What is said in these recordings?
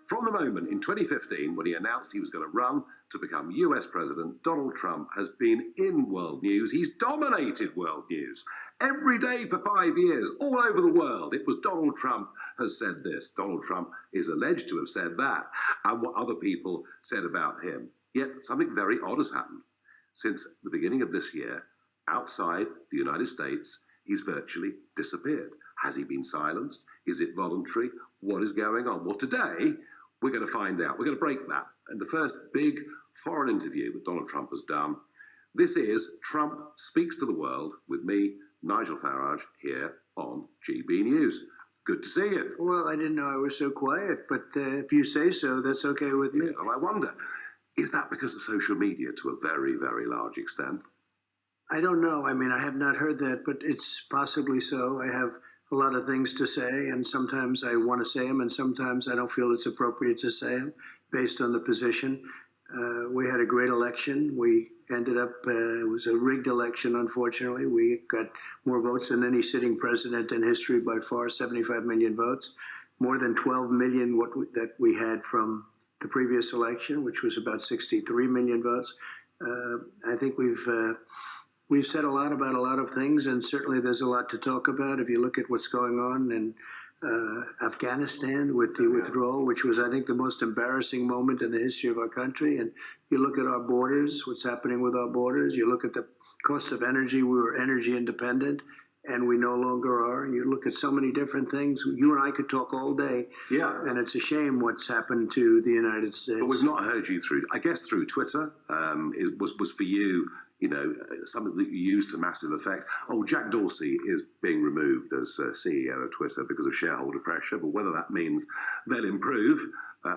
From the moment in 2015 when he announced he was going to run to become US president, Donald Trump has been in world news. He's dominated world news. Every day for 5 years, all over the world, it was Donald Trump has said this. Donald Trump is alleged to have said that, and what other people said about him. Yet something very odd has happened. Since the beginning of this year, outside the United States, he's virtually disappeared. Has he been silenced? Is it voluntary? What is going on? Well, today, we're going to find out. We're going to break that. And the first big foreign interview that Donald Trump has done. This is Trump Speaks to the World with me, Nigel Farage, here on GB News. Good to see you. Well, I didn't know I was so quiet, but if you say so, that's okay with me. Yeah, and I wonder, is that because of social media to a very, very large extent? I don't know. I mean, I have not heard that, but it's possibly so. I have a lot of things to say, and sometimes I want to say them, and sometimes I don't feel it's appropriate to say them based on the position. We had a great election. We ended up, it was a rigged election, unfortunately. We got more votes than any sitting president in history by far, 75 million votes, more than 12 million that we had from the previous election, which was about 63 million votes. I think we've said a lot about a lot of things, and certainly there's a lot to talk about. If you look at what's going on in Afghanistan with the withdrawal, which was, I think, the most embarrassing moment in the history of our country, and you look at our borders, what's happening with our borders, you look at the cost of energy, we were energy independent, and we no longer are. You look at so many different things. You and I could talk all day, and it's a shame what's happened to the United States. But we've not heard you through, I guess, through Twitter. It was for you, you know, something that you used to massive effect. Oh, Jack Dorsey is being removed as CEO of Twitter because of shareholder pressure, but whether that means they'll improve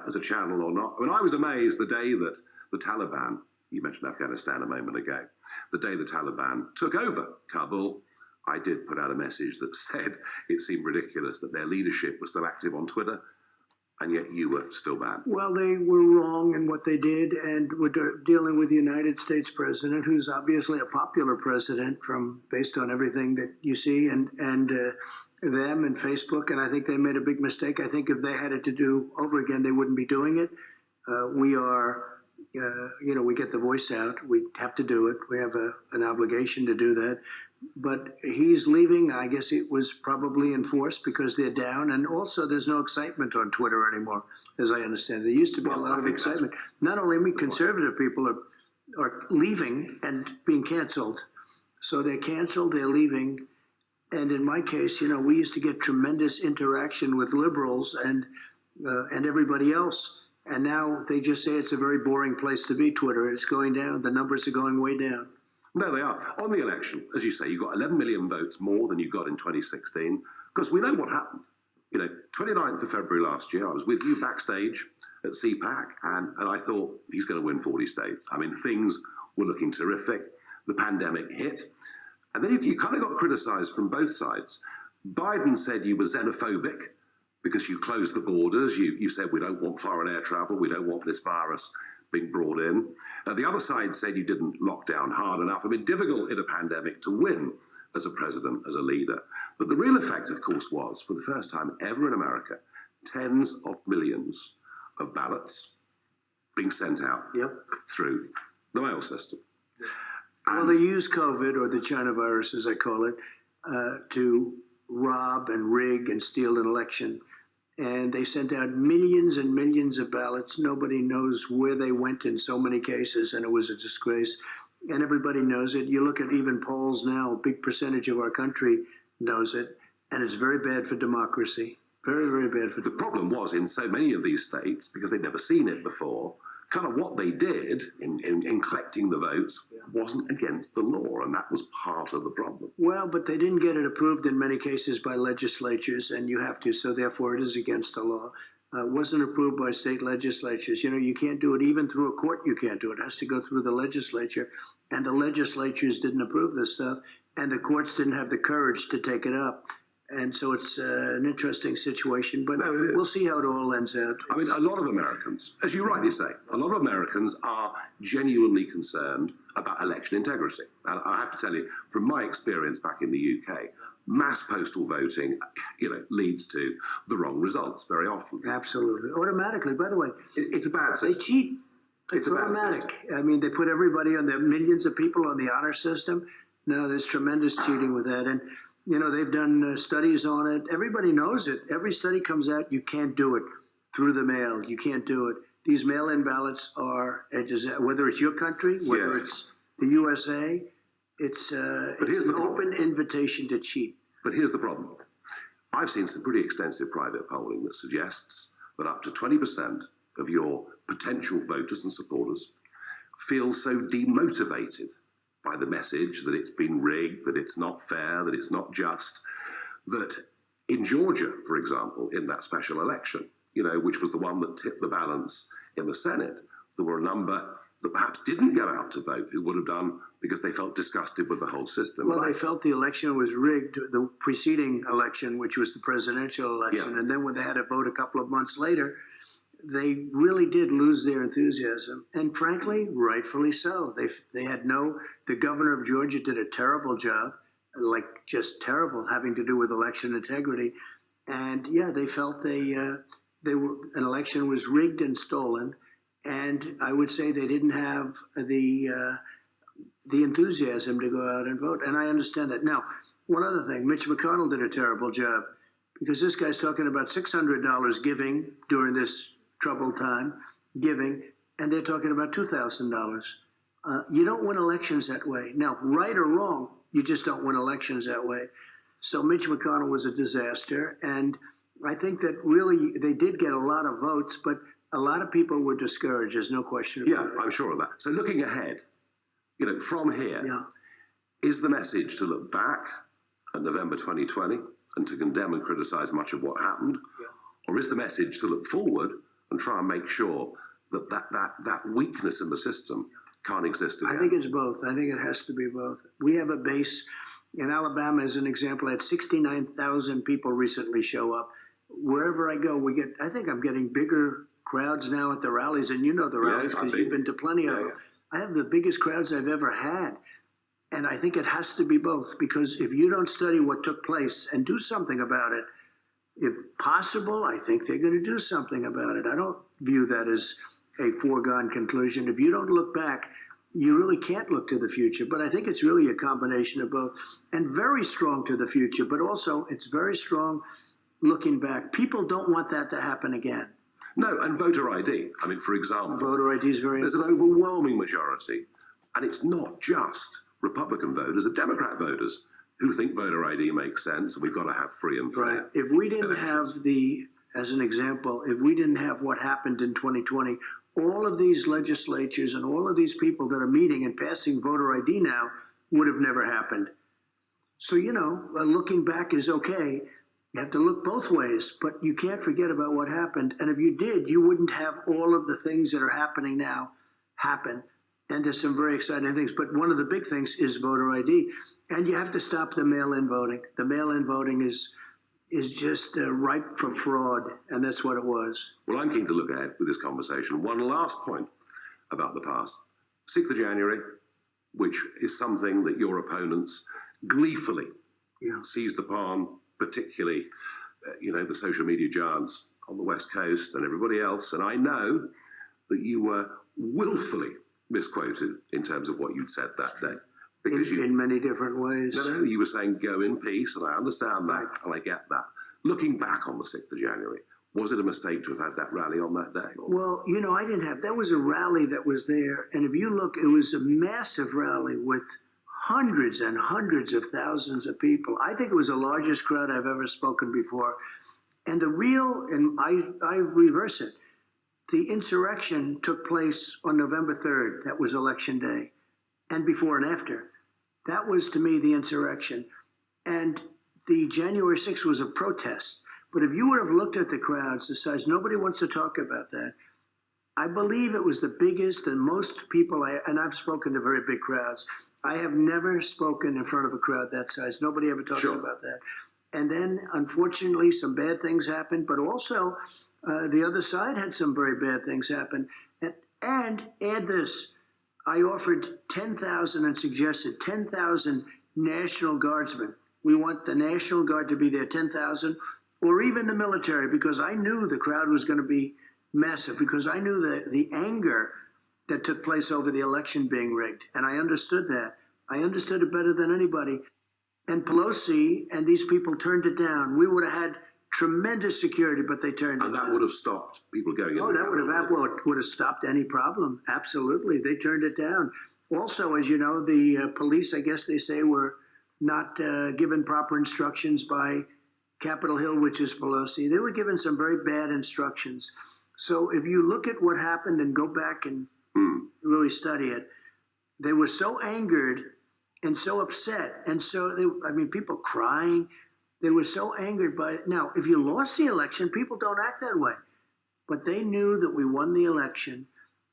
as a channel or not. I mean, I was amazed the day that the Taliban, you mentioned Afghanistan a moment ago, the day the Taliban took over Kabul, I did put out a message that said it seemed ridiculous that their leadership was still active on Twitter, and yet you were still banned. Well, they were wrong in what they did, and we're dealing with the United States president, who's obviously a popular president based on everything that you see, and them and Facebook, and I think they made a big mistake. I think if they had it to do over again, they wouldn't be doing it. We are, we get the voice out. We have to do it. We have an obligation to do that. But he's leaving. I guess it was probably enforced because they're down. And also, there's no excitement on Twitter anymore, as I understand it. There used to be a lot of excitement. Not only me, conservative people are leaving and being canceled. So they're canceled, they're leaving. And in my case, we used to get tremendous interaction with liberals and everybody else. And now they just say it's a very boring place to be, Twitter. It's going down. The numbers are going way down. No, they are. On the election, as you say, you got 11 million votes more than you got in 2016, because we know what happened. 29th of February last year, I was with you backstage at CPAC, and I thought he's going to win 40 states. I mean, things were looking terrific. The pandemic hit. And then you kind of got criticized from both sides. Biden said you were xenophobic because you closed the borders. You said we don't want foreign air travel. We don't want this virus being brought in. The other side said you didn't lock down hard enough. I mean, difficult in a pandemic to win as a president, as a leader. But the real effect, of course, was, for the first time ever in America, tens of millions of ballots being sent out through the mail system. Well, they used COVID, or the China virus, as I call it, to rob and rig and steal an election. And they sent out millions and millions of ballots. Nobody knows where they went in so many cases, and it was a disgrace. And everybody knows it. You look at even polls now, a big percentage of our country knows it, and it's very bad for democracy. Very, very bad for democracy. The problem was, in so many of these states, because they'd never seen it before, kind of what they did in collecting the votes wasn't against the law, and that was part of the problem. Well, but they didn't get it approved in many cases by legislatures, and you have to, so therefore it is against the law. Wasn't approved by state legislatures. You can't do it even through a court. You can't do it. It has to go through the legislature, and the legislatures didn't approve this stuff, and the courts didn't have the courage to take it up. And so it's an interesting situation, but we'll see how it all ends out. I mean, a lot of Americans, as you rightly say, a lot of Americans are genuinely concerned about election integrity. And I have to tell you, from my experience back in the UK, mass postal voting, leads to the wrong results very often. Absolutely. Automatically, by the way. It's a bad They system. cheat. It's a bad automatic. system. I mean, they put everybody on the millions of people on the honor system. No, there's tremendous cheating with that. And, they've done studies on it. Everybody knows it. Every study comes out, you can't do it through the mail. You can't do it. These mail-in ballots are, whether it's your country, whether it's the USA, it's an open invitation to cheat. But here's the problem. I've seen some pretty extensive private polling that suggests that up to 20% of your potential voters and supporters feel so demotivated by the message that it's been rigged, that it's not fair, that it's not just, that in Georgia, for example, in that special election, which was the one that tipped the balance in the Senate, there were a number that perhaps didn't go out to vote who would have done because they felt disgusted with the whole system. Well, they felt the election was rigged, the preceding election, which was the president-elect election, and then when they had to vote a couple of months later, they really did lose their enthusiasm, and frankly, rightfully so. They had the governor of Georgia did a terrible job, just terrible, having to do with election integrity, and they felt an election was rigged and stolen, and I would say they didn't have the enthusiasm to go out and vote, and I understand that. Now, one other thing, Mitch McConnell did a terrible job, because this guy's talking about $600 giving during this troubled time, and they're talking about $2,000. You don't win elections that way. Now, right or wrong, you just don't win elections that way. So Mitch McConnell was a disaster, and I think that really they did get a lot of votes, but a lot of people were discouraged. There's no question about it. Yeah, I'm sure of that. So looking ahead, from here, is the message to look back at November 2020 and to condemn and criticize much of what happened? Or is the message to look forward and try and make sure that weakness in the system can't exist again? I think it's both. I think it has to be both. We have a base in Alabama, as an example, had 69,000 people recently show up. Wherever I go, I think I'm getting bigger crowds now at the rallies, and the rallies because you've been to plenty of them. I have the biggest crowds I've ever had. And I think it has to be both, because if you don't study what took place and do something about it, if possible, I think they're going to do something about it. I don't view that as a foregone conclusion. If you don't look back, you really can't look to the future. But I think it's really a combination of both, and very strong to the future, but also it's very strong looking back. People don't want that to happen again. No, and voter ID. I mean, for example, voter ID is very there's an overwhelming majority, and it's not just Republican voters, and Democrat voters who think voter ID makes sense, and we've got to have free and fair. Right. If we didn't have as an example, if we didn't have what happened in 2020, all of these legislatures and all of these people that are meeting and passing voter ID now would have never happened. So, looking back is okay. You have to look both ways, but you can't forget about what happened. And if you did, you wouldn't have all of the things that are happening now happen. And there's some very exciting things. But one of the big things is voter ID. And you have to stop the mail-in voting. The mail-in voting is just ripe for fraud, and that's what it was. Well, I'm keen to look ahead with this conversation. One last point about the past. 6th of January, which is something that your opponents gleefully seized upon, particularly, the social media giants on the West Coast and everybody else. And I know that you were willfully misquoted in terms of what you'd said that day. Because in many different ways. No, you were saying go in peace, and I understand that, and I get that. Looking back on the 6th of January, was it a mistake to have had that rally on that day? Or? Well, I didn't have, that was a rally that was there, and if you look, it was a massive rally with hundreds and hundreds of thousands of people. I think it was the largest crowd I've ever spoken before. And and I reverse it, the insurrection took place on November 3rd. That was Election Day, and before and after. That was, to me, the insurrection. And the January 6th was a protest. But if you would have looked at the crowds, the size, nobody wants to talk about that. I believe it was the biggest, and most people, and I've spoken to very big crowds. I have never spoken in front of a crowd that size. Nobody ever talks about that. And then, unfortunately, some bad things happened, but also the other side had some very bad things happen. And add this, I offered 10,000 and suggested 10,000 National Guardsmen We want the National Guard to be there, 10,000, or even the military, because I knew the crowd was going to be massive, because I knew the anger that took place over the election being rigged. And I understood that. I understood it better than anybody. And Pelosi and these people turned it down. We would have had tremendous security, but they turned it down. And that would have stopped people going in. Oh, that would have stopped any problem. Absolutely. They turned it down. Also, as you know, the police, I guess they say, were not given proper instructions by Capitol Hill, which is Pelosi. They were given some very bad instructions. So if you look at what happened and go back and really study it, they were so angered and so upset. And so, people crying. They were so angered by it. Now, if you lost the election, people don't act that way. But they knew that we won the election,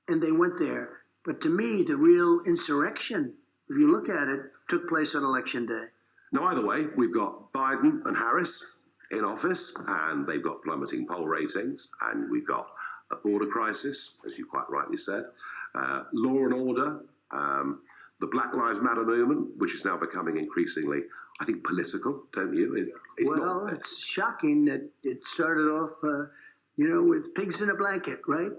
and they went there. But to me, the real insurrection, if you look at it, took place on Election Day. Now, either way, we've got Biden and Harris in office, and they've got plummeting poll ratings, and we've got a border crisis, as you quite rightly said, law and order, the Black Lives Matter movement, which is now becoming increasingly, I think, political, don't you? It's shocking that it started off, with pigs in a blanket, right?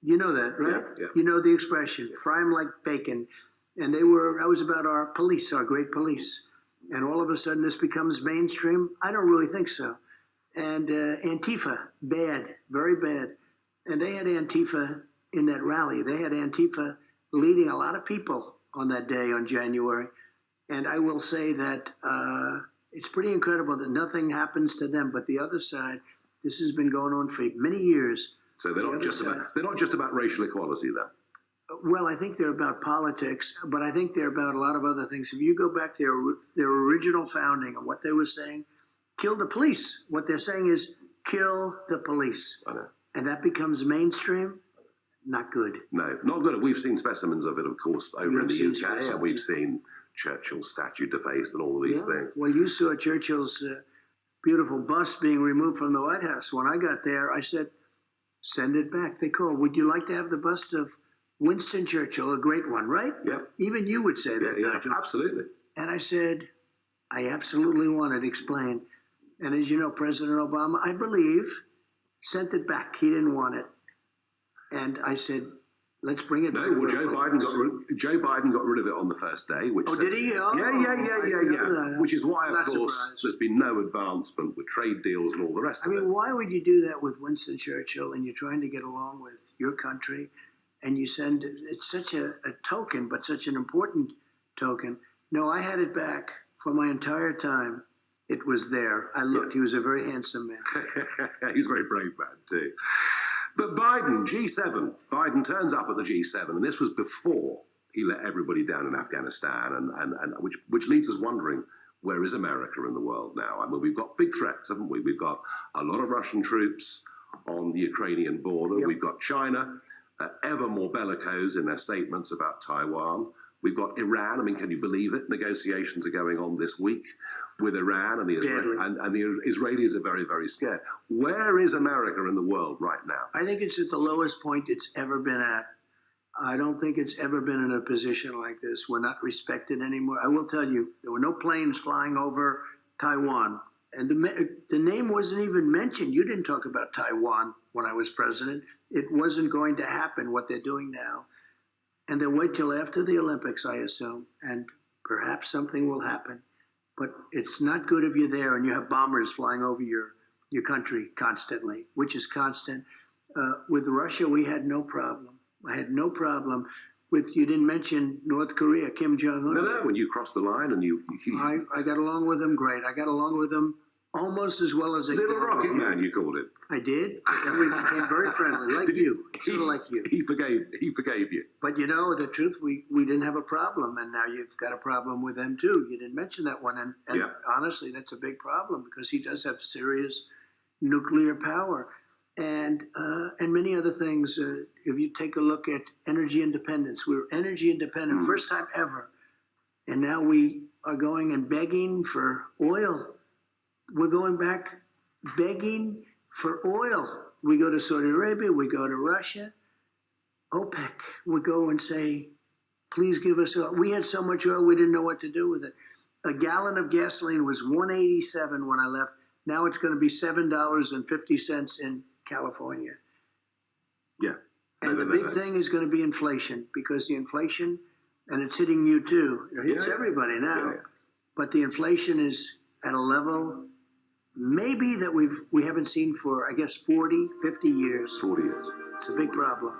You know that, right? Yeah. You know the expression, fry them like bacon. And that was about our police, our great police. And all of a sudden this becomes mainstream? I don't really think so. And Antifa, bad, very bad. And they had Antifa in that rally. They had Antifa leading a lot of people on that day on January. And I will say that it's pretty incredible that nothing happens to them. But the other side, this has been going on for many years. So they're not just about racial equality then? Well, I think they're about politics, but I think they're about a lot of other things. If you go back to their original founding and what they were saying, kill the police. What they're saying is kill the police. I know. And that becomes mainstream. Not good. No, not good. We've seen specimens of it, of course, over in the UK, and we've specimens. seen Churchill's statue defaced and all of these things. Well, you saw Churchill's beautiful bust being removed from the White House. When I got there, I said, send it back. They called, would you like to have the bust of Winston Churchill, a great one, right? Yeah. Even you would say that. Yeah, absolutely. And I said, I absolutely want it explained. And as you know, President Obama, I believe, sent it back. He didn't want it. And I said, let's bring it back. No, well, Joe Biden got rid of it on the first day. Which did he? Oh, yeah. Which is why, of course, surprised. there's been no advancement with trade deals and all the rest of it. Why would you do that with Winston Churchill and you're trying to get along with your country and you send, it's such a token, but such an important token. No, I had it back for my entire time. It was there. I looked. He was a very handsome man. He's a very brave man, too. But Biden, G7, Biden turns up at the G7, and this was before he let everybody down in Afghanistan, and which leaves us wondering, where is America in the world now? We've got big threats, haven't we? We've got a lot of Russian troops on the Ukrainian border. Yep. We've got China, ever more bellicose in their statements about Taiwan. We've got Iran. Can you believe it? Negotiations are going on this week with Iran, and the Israelis are very, very scared. Where is America in the world right now? I think it's at the lowest point it's ever been at. I don't think it's ever been in a position like this. We're not respected anymore. I will tell you, there were no planes flying over Taiwan. And the name wasn't even mentioned. You didn't talk about Taiwan when I was president. It wasn't going to happen, what they're doing now. And they'll wait till after the Olympics, I assume, and perhaps something will happen. But it's not good if you're there and you have bombers flying over your country constantly, which is constant. With Russia, we had no problem. I had no problem with, you didn't mention North Korea, Kim Jong-un. No, when you cross the line and I got along with him great. I got along with him almost as well as I Little Rocket Man, you called it. I did. And we became very friendly, like you, sort of like you. He forgave you. But you know, the truth, we didn't have a problem, and now you've got a problem with them too. You didn't mention that one, and honestly, that's a big problem because he does have serious nuclear power, and many other things. If you take a look at energy independence, we're energy independent, first time ever, and now we are going and begging for oil. We're going back begging for oil. We go to Saudi Arabia, we go to Russia, OPEC. We go and say, please give us oil. We had so much oil, we didn't know what to do with it. A gallon of gasoline was $1.87 when I left. Now it's going to be $7.50 in California. Yeah. And the big thing is going to be inflation, because the inflation, and it's hitting you too. It hits everybody now. Yeah. But the inflation is at a level maybe that we haven't seen for, I guess, 40, 50 years. 40 years. It's a big problem.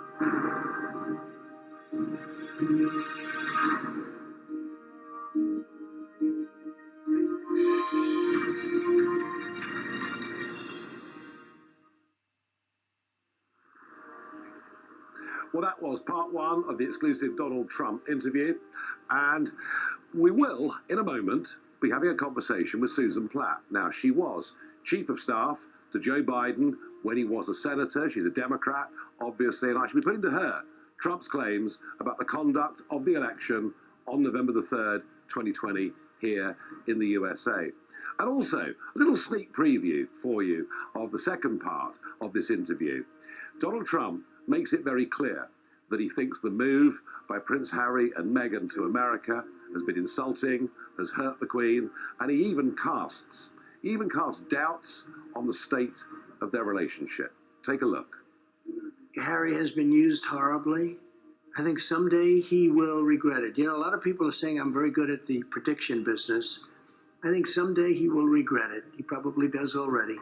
Well, that was part one of the exclusive Donald Trump interview. And we will, in a moment, be having a conversation with Susan Platt. Now, she was Chief of Staff to Joe Biden when he was a senator. She's a Democrat, obviously, and I should be putting to her Trump's claims about the conduct of the election on November the 3rd, 2020, here in the USA. And also, a little sneak preview for you of the second part of this interview. Donald Trump makes it very clear that he thinks the move by Prince Harry and Meghan to America has been insulting, has hurt the Queen, and he even casts doubts on the state of their relationship. Take a look. Harry has been used horribly. I think someday he will regret it. You know, a lot of people are saying I'm very good at the prediction business. I think someday he will regret it. He probably does already.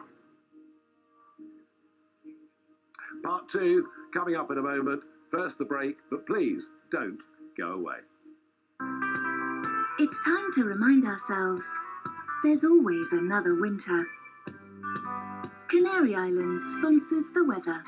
Part two coming up in a moment. First the break, but please don't go away. It's time to remind ourselves there's always another winter. Canary Islands sponsors the weather.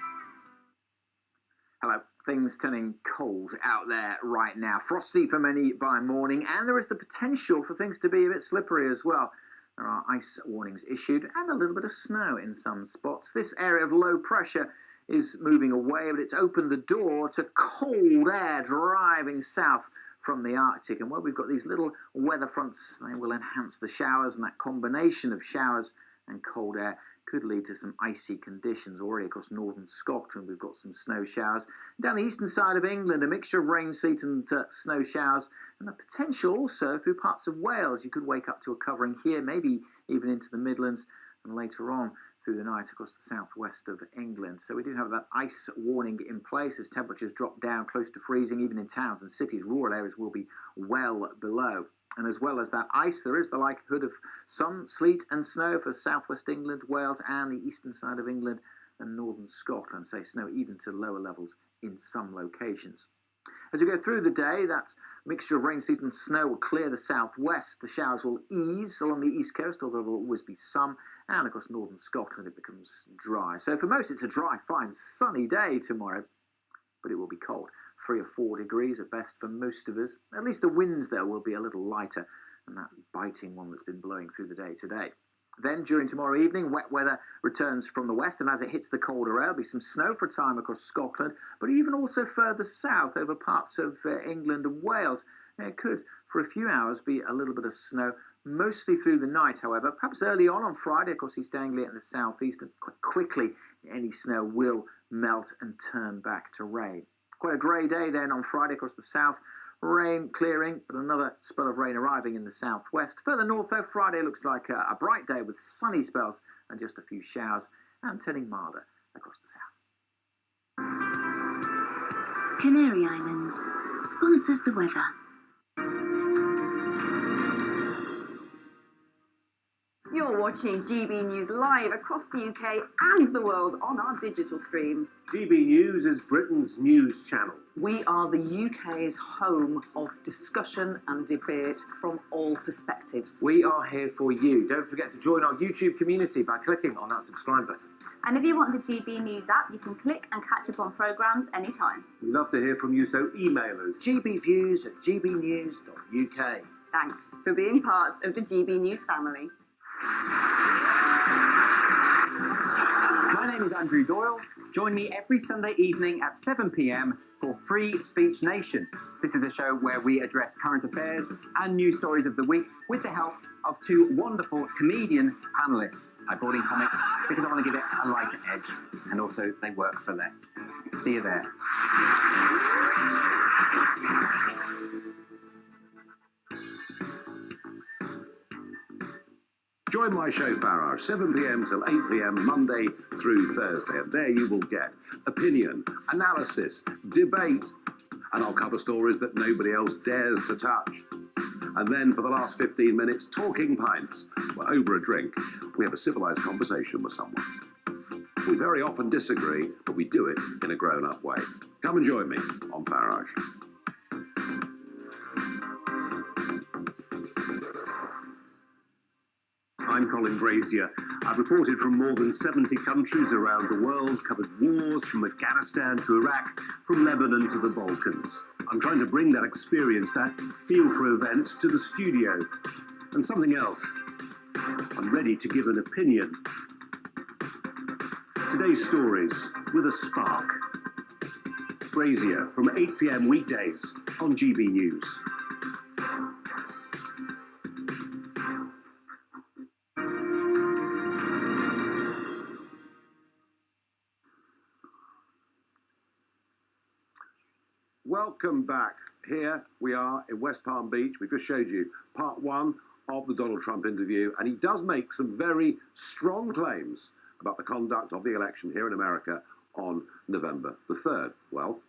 Hello. Things turning cold out there right now. Frosty for many by morning, and there is the potential for things to be a bit slippery as well. There are ice warnings issued and a little bit of snow in some spots. This area of low pressure is moving away, but it's opened the door to cold air driving south from the Arctic. And where we've got these little weather fronts, they will enhance the showers, and that combination of showers and cold air could lead to some icy conditions. Already across northern Scotland, we've got some snow showers. Down the eastern side of England, a mixture of rain, sleet and snow showers, and the potential also through parts of Wales. You could wake up to a covering here, maybe even into the Midlands, and later on through the night across the southwest of England. So we do have that ice warning in place as temperatures drop down close to freezing. Even in towns and cities, rural areas will be well below. And as well as that ice, there is the likelihood of some sleet and snow for southwest England, Wales and the eastern side of England and northern Scotland. Say snow even to lower levels in some locations. As we go through the day, that mixture of rain, sleet and snow will clear the southwest. The showers will ease along the east coast, although there will always be some. And across northern Scotland, it becomes dry. So for most, it's a dry, fine, sunny day tomorrow, but it will be cold. 3 or 4 degrees at best for most of us. At least the winds there will be a little lighter than that biting one that's been blowing through the day today. Then during tomorrow evening, wet weather returns from the west, and as it hits the colder air, there'll be some snow for a time across Scotland, but even also further south over parts of England and Wales. It could, for a few hours, be a little bit of snow, mostly through the night, however. Perhaps early on Friday across East Anglia and the southeast, and quite quickly any snow will melt and turn back to rain. Quite a grey day then on Friday across the south. Rain clearing, but another spell of rain arriving in the southwest. Further north, though, Friday looks like a bright day with sunny spells and just a few showers, and turning milder across the south. Canary Islands sponsors the weather. You're watching GB News live across the UK and the world on our digital stream. GB News is Britain's news channel. We are the UK's home of discussion and debate from all perspectives. We are here for you. Don't forget to join our YouTube community by clicking on that subscribe button. And if you want the GB News app, you can click and catch up on programmes anytime. We'd love to hear from you, so email us. gbviews@gbnews.uk. Thanks for being part of the GB News family. My name is Andrew Doyle. Join me every Sunday evening at 7 p.m. for Free Speech Nation. This is a show where we address current affairs and news stories of the week with the help of 2 wonderful comedian panellists. I brought in comics because I want to give it a lighter edge, and also they work for less. See you there. Join my show, Farage, 7 p.m. till 8 p.m. Monday through Thursday. And there you will get opinion, analysis, debate, and I'll cover stories that nobody else dares to touch. And then for the last 15 minutes, talking pints. Well, over a drink, we have a civilized conversation with someone. We very often disagree, but we do it in a grown-up way. Come and join me on Farage. I'm Colin Brazier. I've reported from more than 70 countries around the world, covered wars from Afghanistan to Iraq, from Lebanon to the Balkans. I'm trying to bring that experience, that feel for events, to the studio. And something else. I'm ready to give an opinion. Today's stories with a spark. Brazier from 8 p.m. weekdays on GB News. Welcome back. Here we are in West Palm Beach. We've just showed you part one of the Donald Trump interview, and he does make some very strong claims about the conduct of the election here in America on November the 3rd. Well,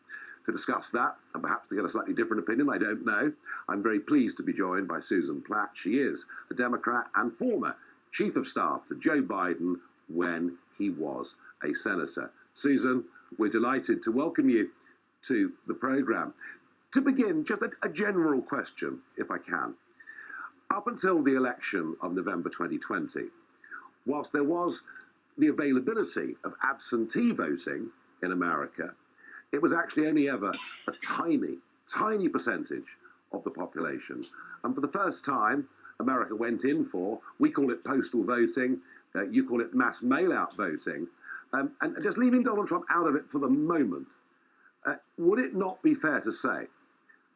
to discuss that, and perhaps to get a slightly different opinion, I don't know, I'm very pleased to be joined by Susan Platt. She is a Democrat and former Chief of Staff to Joe Biden when he was a senator. Susan, we're delighted to welcome you to the programme. To begin, just a general question, if I can. Up until the election of November 2020, whilst there was the availability of absentee voting in America, it was actually only ever a tiny percentage of the population. And for the first time, America went in for, we call it postal voting, you call it mass mail-out voting, and just leaving Donald Trump out of it for the moment. Would it not be fair to say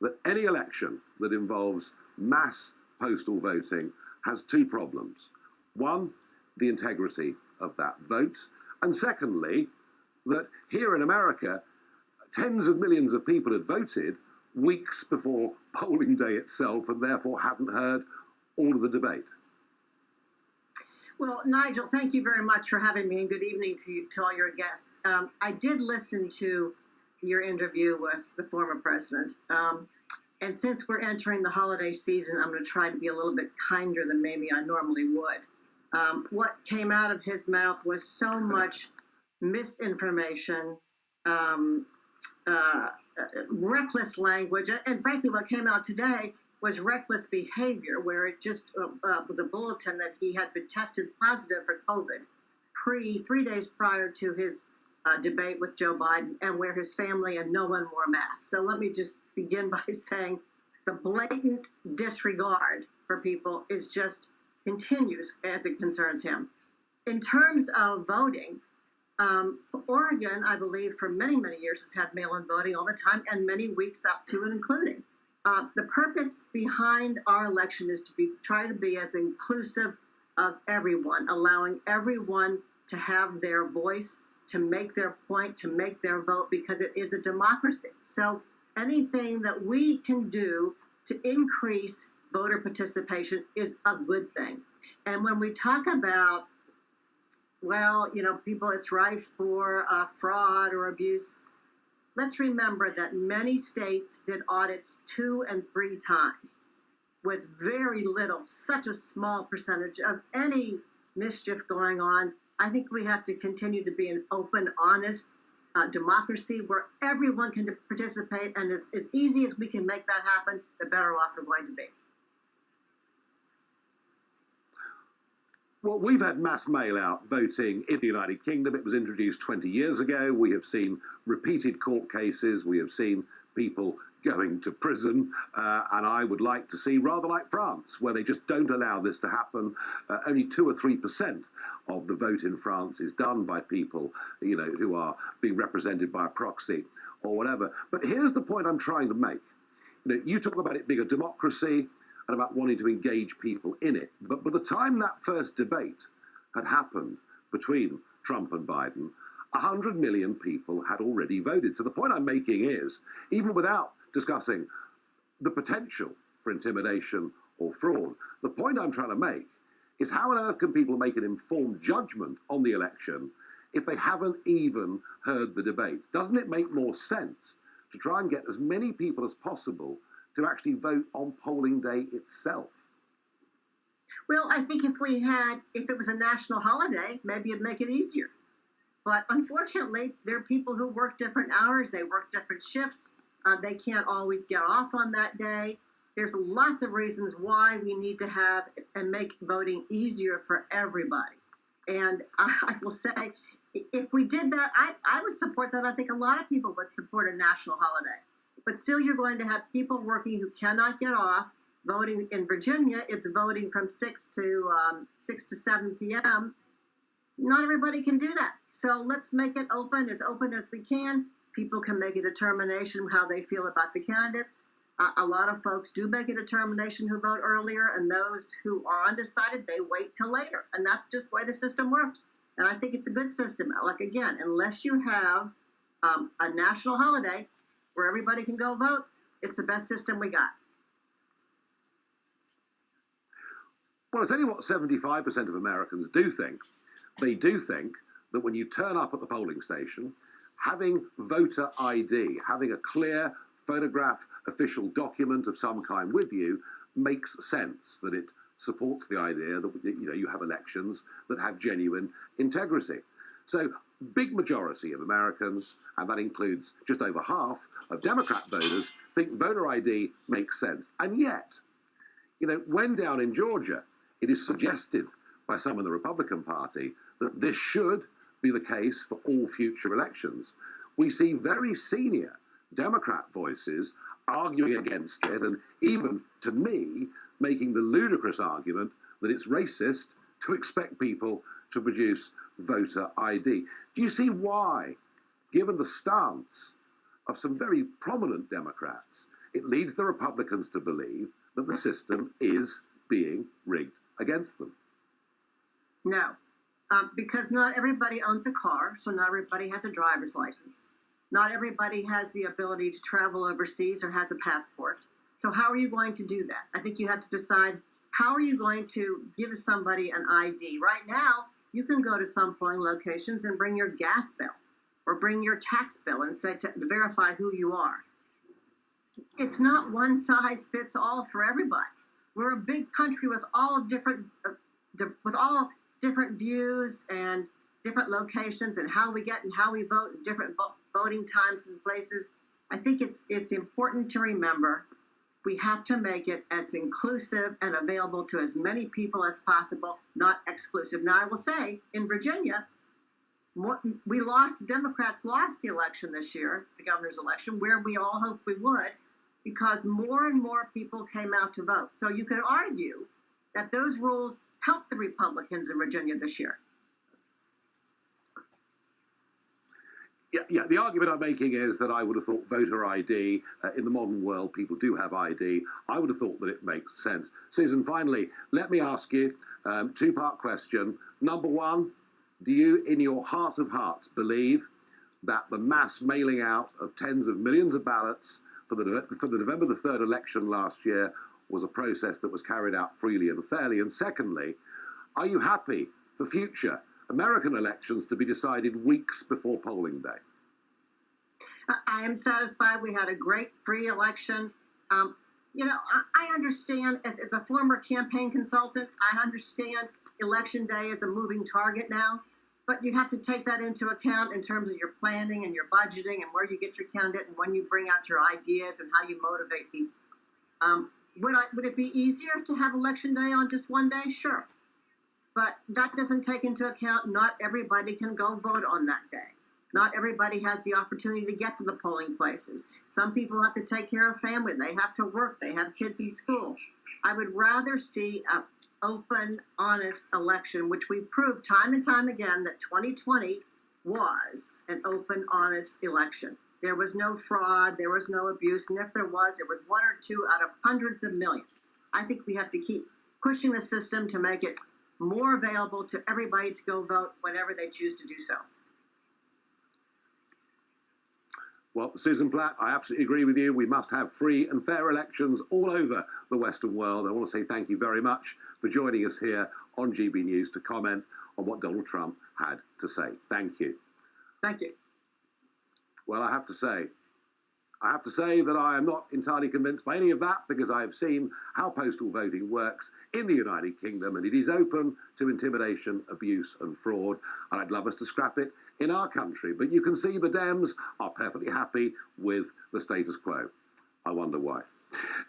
that any election that involves mass postal voting has two problems? One, the integrity of that vote. And secondly, that here in America, tens of millions of people had voted weeks before polling day itself and therefore hadn't heard all of the debate. Well, Nigel, thank you very much for having me, and good evening to all your guests. I did listen to your interview with the former president. And since we're entering the holiday season, I'm going to try to be a little bit kinder than maybe I normally would. What came out of his mouth was so much misinformation, reckless language, and frankly, what came out today was reckless behavior, where it just was a bulletin that he had been tested positive for COVID 3 days prior to his debate with Joe Biden, and where his family and no one wore masks. So let me just begin by saying the blatant disregard for people is just continues as it concerns him. In terms of voting, Oregon, I believe, for many, many years has had mail-in voting all the time, and many weeks up to and including. The purpose behind our election is to try to be as inclusive of everyone, allowing everyone to have their voice, to make their point, to make their vote, because it is a democracy. So anything that we can do to increase voter participation is a good thing. And when we talk about, well, people, it's rife for fraud or abuse, let's remember that many states did audits 2 and 3 times with very little, such a small percentage of any mischief going on. I think we have to continue to be an open, honest democracy where everyone can participate, and as easy as we can make that happen, the better off we're going to be. Well, we've had mass mail-out voting in the United Kingdom. It was introduced 20 years ago. We have seen repeated court cases. We have seen people going to prison. And I would like to see, rather like France, where they just don't allow this to happen. Only 2 or 3% of the vote in France is done by people, who are being represented by a proxy or whatever. But here's the point I'm trying to make. You talk about it being a democracy and about wanting to engage people in it. But by the time that first debate had happened between Trump and Biden, 100 million people had already voted. So the point I'm making is, even without discussing the potential for intimidation or fraud, the point I'm trying to make is how on earth can people make an informed judgment on the election if they haven't even heard the debates? Doesn't it make more sense to try and get as many people as possible to actually vote on polling day itself? Well, I think if it was a national holiday, maybe it'd make it easier. But unfortunately, there are people who work different hours, they work different shifts, they can't always get off on that day. There's lots of reasons why we need to have and make voting easier for everybody. And I will say, if we did that, I would support that. I think a lot of people would support a national holiday. But still, you're going to have people working who cannot get off. Voting in Virginia, it's voting from 6 to 7 p.m. Not everybody can do that. So let's make it open as we can. People can make a determination how they feel about the candidates. A lot of folks do make a determination who vote earlier, and those who are undecided, they wait till later. And that's just the way the system works. And I think it's a good system. Like, again, unless you have a national holiday where everybody can go vote, it's the best system we got. Well, it's only what 75% of Americans do think. They do think that when you turn up at the polling station, having voter ID, having a clear photograph official document of some kind with you makes sense, that it supports the idea that you have elections that have genuine integrity. So big majority of Americans, and that includes just over half of Democrat voters, think voter ID makes sense. And yet, when down in Georgia, it is suggested by some in the Republican Party that this should be the case for all future elections. We see very senior Democrat voices arguing against it, and even, to me, making the ludicrous argument that it's racist to expect people to produce voter ID. Do you see why, given the stance of some very prominent Democrats, it leads the Republicans to believe that the system is being rigged against them? No, because not everybody owns a car, so not everybody has a driver's license. Not everybody has the ability to travel overseas or has a passport. So how are you going to do that? I think you have to decide, how are you going to give somebody an ID? Right now, you can go to some polling locations and bring your gas bill or bring your tax bill and say to verify who you are. It's not one size fits all for everybody. We're a big country with all different views and different locations and how we get and how we vote and different voting times and places. I think it's important to remember we have to make it as inclusive and available to as many people as possible, not exclusive. Now, I will say, in Virginia, Democrats lost the election this year, the governor's election, where we all hoped we would, because more and more people came out to vote. So you could argue that those rules helped the Republicans in Virginia this year. Yeah, the argument I'm making is that I would have thought voter ID, in the modern world, people do have ID. I would have thought that it makes sense. Susan, finally, let me ask you two-part question. Number one, do you, in your heart of hearts, believe that the mass mailing out of tens of millions of ballots for the November the 3rd election last year was a process that was carried out freely and fairly? And secondly, are you happy for future American elections to be decided weeks before polling day? I am satisfied we had a great free election. I understand, as a former campaign consultant, I understand election day is a moving target now, but you have to take that into account in terms of your planning and your budgeting and where you get your candidate and when you bring out your ideas and how you motivate people. Would it be easier to have election day on just one day? Sure. But that doesn't take into account not everybody can go vote on that day. Not everybody has the opportunity to get to the polling places. Some people have to take care of family. They have to work. They have kids in school. I would rather see an open, honest election, which we proved time and time again that 2020 was an open, honest election. There was no fraud. There was no abuse. And if there was, it was one or two out of hundreds of millions. I think we have to keep pushing the system to make it more available to everybody to go vote whenever they choose to do so. Well, Susan Platt, I absolutely agree with you. We must have free and fair elections all over the Western world. I want to say thank you very much for joining us here on GB News to comment on what Donald Trump had to say. Thank you. Thank you. Well, I have to say that I am not entirely convinced by any of that, because I have seen how postal voting works in the United Kingdom, and it is open to intimidation, abuse and fraud, and I'd love us to scrap it in our country. But you can see the Dems are perfectly happy with the status quo. I wonder why.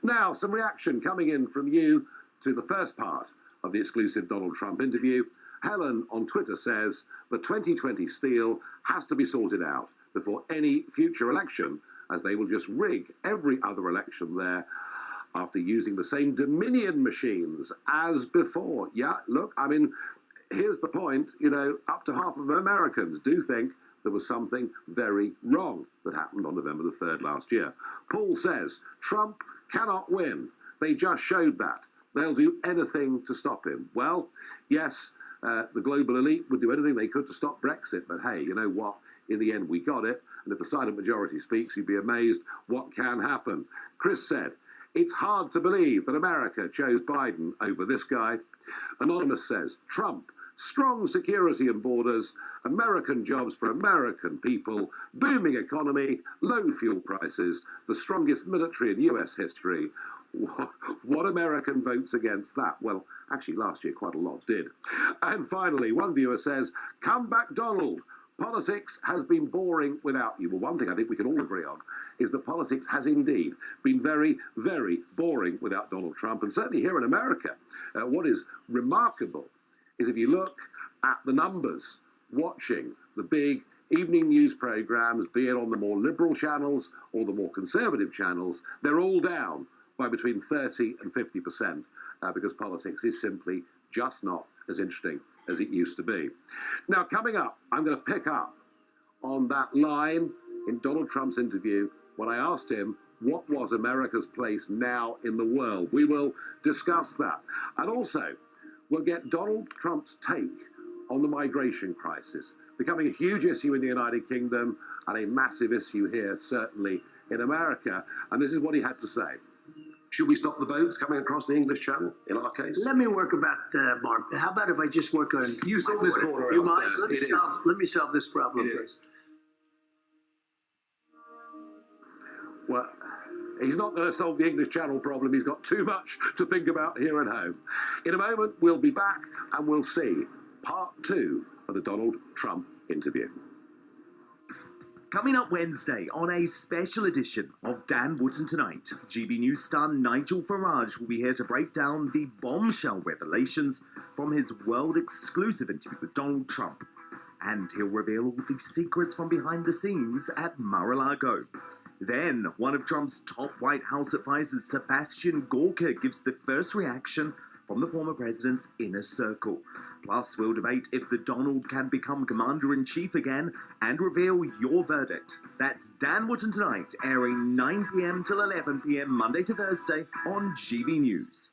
Now, some reaction coming in from you to the first part of the exclusive Donald Trump interview. Helen on Twitter says the 2020 steal has to be sorted out before any future election, as they will just rig every other election there after using the same Dominion machines as before. Yeah, look, I mean, here's the point, you know, up to half of Americans do think there was something very wrong that happened on November the 3rd last year. Paul says, Trump cannot win. They just showed that. They'll do anything to stop him. Well, yes, the global elite would do anything they could to stop Brexit, but hey, you know what? In the end, we got it. And if the silent majority speaks, you'd be amazed what can happen. Chris said, it's hard to believe that America chose Biden over this guy. Anonymous says, Trump, strong security and borders, American jobs for American people, booming economy, low fuel prices, the strongest military in US history. What American votes against that? Well, actually, last year quite a lot did. And finally, one viewer says, come back, Donald. Politics has been boring without you. Well, one thing I think we can all agree on is that politics has indeed been very, very boring without Donald Trump. And certainly here in America, what is remarkable is if you look at the numbers watching the big evening news programs, be it on the more liberal channels or the more conservative channels, they're all down by between 30 and 50% because politics is simply just not as interesting as it used to be. Now, coming up, I'm going to pick up on that line in Donald Trump's interview when I asked him what was America's place now in the world. We will discuss that. And also, we'll get Donald Trump's take on the migration crisis, becoming a huge issue in the United Kingdom and a massive issue here, certainly in America. And this is what he had to say. Should we stop the boats coming across the English Channel, in our case? Let me work about, Mark. How about if I just work on... You solve this border You out mind? first. Let me solve this problem first. Well, he's not going to solve the English Channel problem. He's got too much to think about here at home. In a moment, we'll be back and we'll see part 2 of the Donald Trump interview. Coming up Wednesday on a special edition of Dan Wootton Tonight, GB News star Nigel Farage will be here to break down the bombshell revelations from his world-exclusive interview with Donald Trump. And he'll reveal all the secrets from behind the scenes at Mar-a-Lago. Then, one of Trump's top White House advisors, Sebastian Gorka, gives the first reaction from the former president's inner circle. Plus, we'll debate if the Donald can become commander-in-chief again and reveal your verdict. That's Dan Wootton Tonight, airing 9 p.m. till 11 p.m. Monday to Thursday on GB News.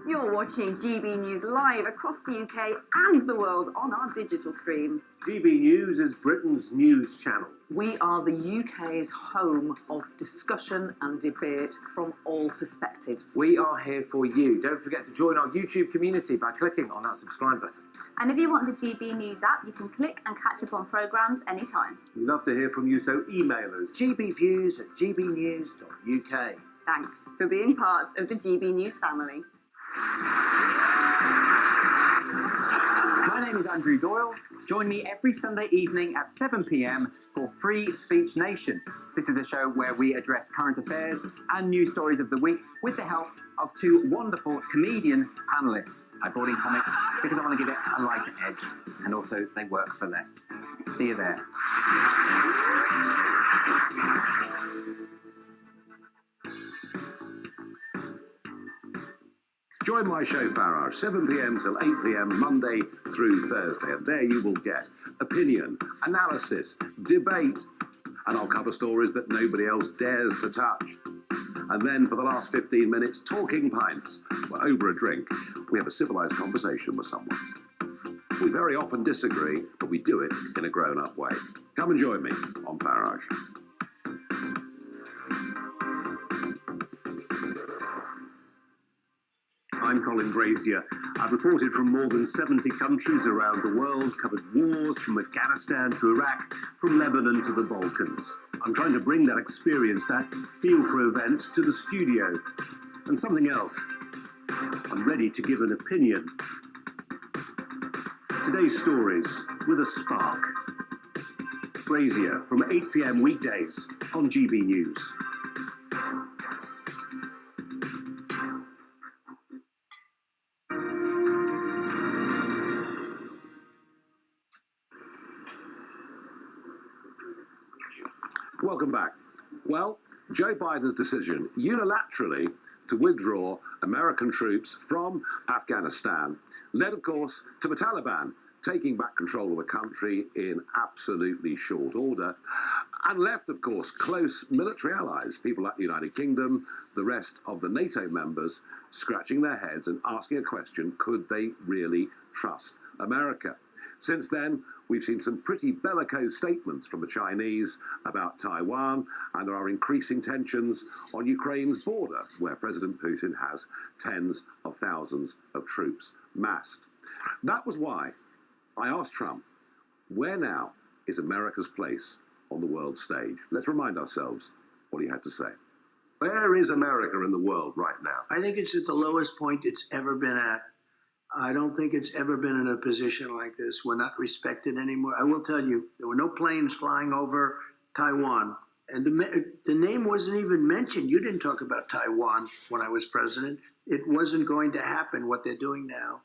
You're watching GB News live across the UK and the world on our digital stream. GB News is Britain's news channel. We are the UK's home of discussion and debate from all perspectives. We are here for you. Don't forget to join our YouTube community by clicking on that subscribe button. And if you want the GB News app, you can click and catch up on programmes anytime. We'd love to hear from you, so email us. gbviews@gbnews.uk. Thanks for being part of the GB News family. My name is Andrew Doyle. Join me every Sunday evening at 7 p.m. for Free Speech Nation. This is a show where we address current affairs and news stories of the week with the help of 2 wonderful comedian panellists. I brought in comics because I want to give it a lighter edge, and also they work for less. See you there. Join my show, Farage, 7 p.m. till 8 p.m. Monday through Thursday. And there you will get opinion, analysis, debate, and I'll cover stories that nobody else dares to touch. And then for the last 15 minutes, talking pints. Well, over a drink, we have a civilized conversation with someone. We very often disagree, but we do it in a grown-up way. Come and join me on Farage. Colin Brazier. I've reported from more than 70 countries around the world, covered wars from Afghanistan to Iraq, from Lebanon to the Balkans. I'm trying to bring that experience, that feel for events, to the studio. And something else. I'm ready to give an opinion. Today's stories with a spark. Brazier from 8 p.m. weekdays on GB News. Welcome back. Well, Joe Biden's decision unilaterally to withdraw American troops from Afghanistan led, of course, to the Taliban taking back control of the country in absolutely short order, and left, of course, close military allies, people like the United Kingdom, the rest of the NATO members, scratching their heads and asking a question: could they really trust America? Since then, we've seen some pretty bellicose statements from the Chinese about Taiwan, and there are increasing tensions on Ukraine's border, where President Putin has tens of thousands of troops massed. That was why I asked Trump, where now is America's place on the world stage? Let's remind ourselves what he had to say. Where is America in the world right now? I think it's at the lowest point it's ever been at. I don't think it's ever been in a position like this. We're not respected anymore. I will tell you, there were no planes flying over Taiwan. And the name wasn't even mentioned. You didn't talk about Taiwan when I was president. It wasn't going to happen, what they're doing now.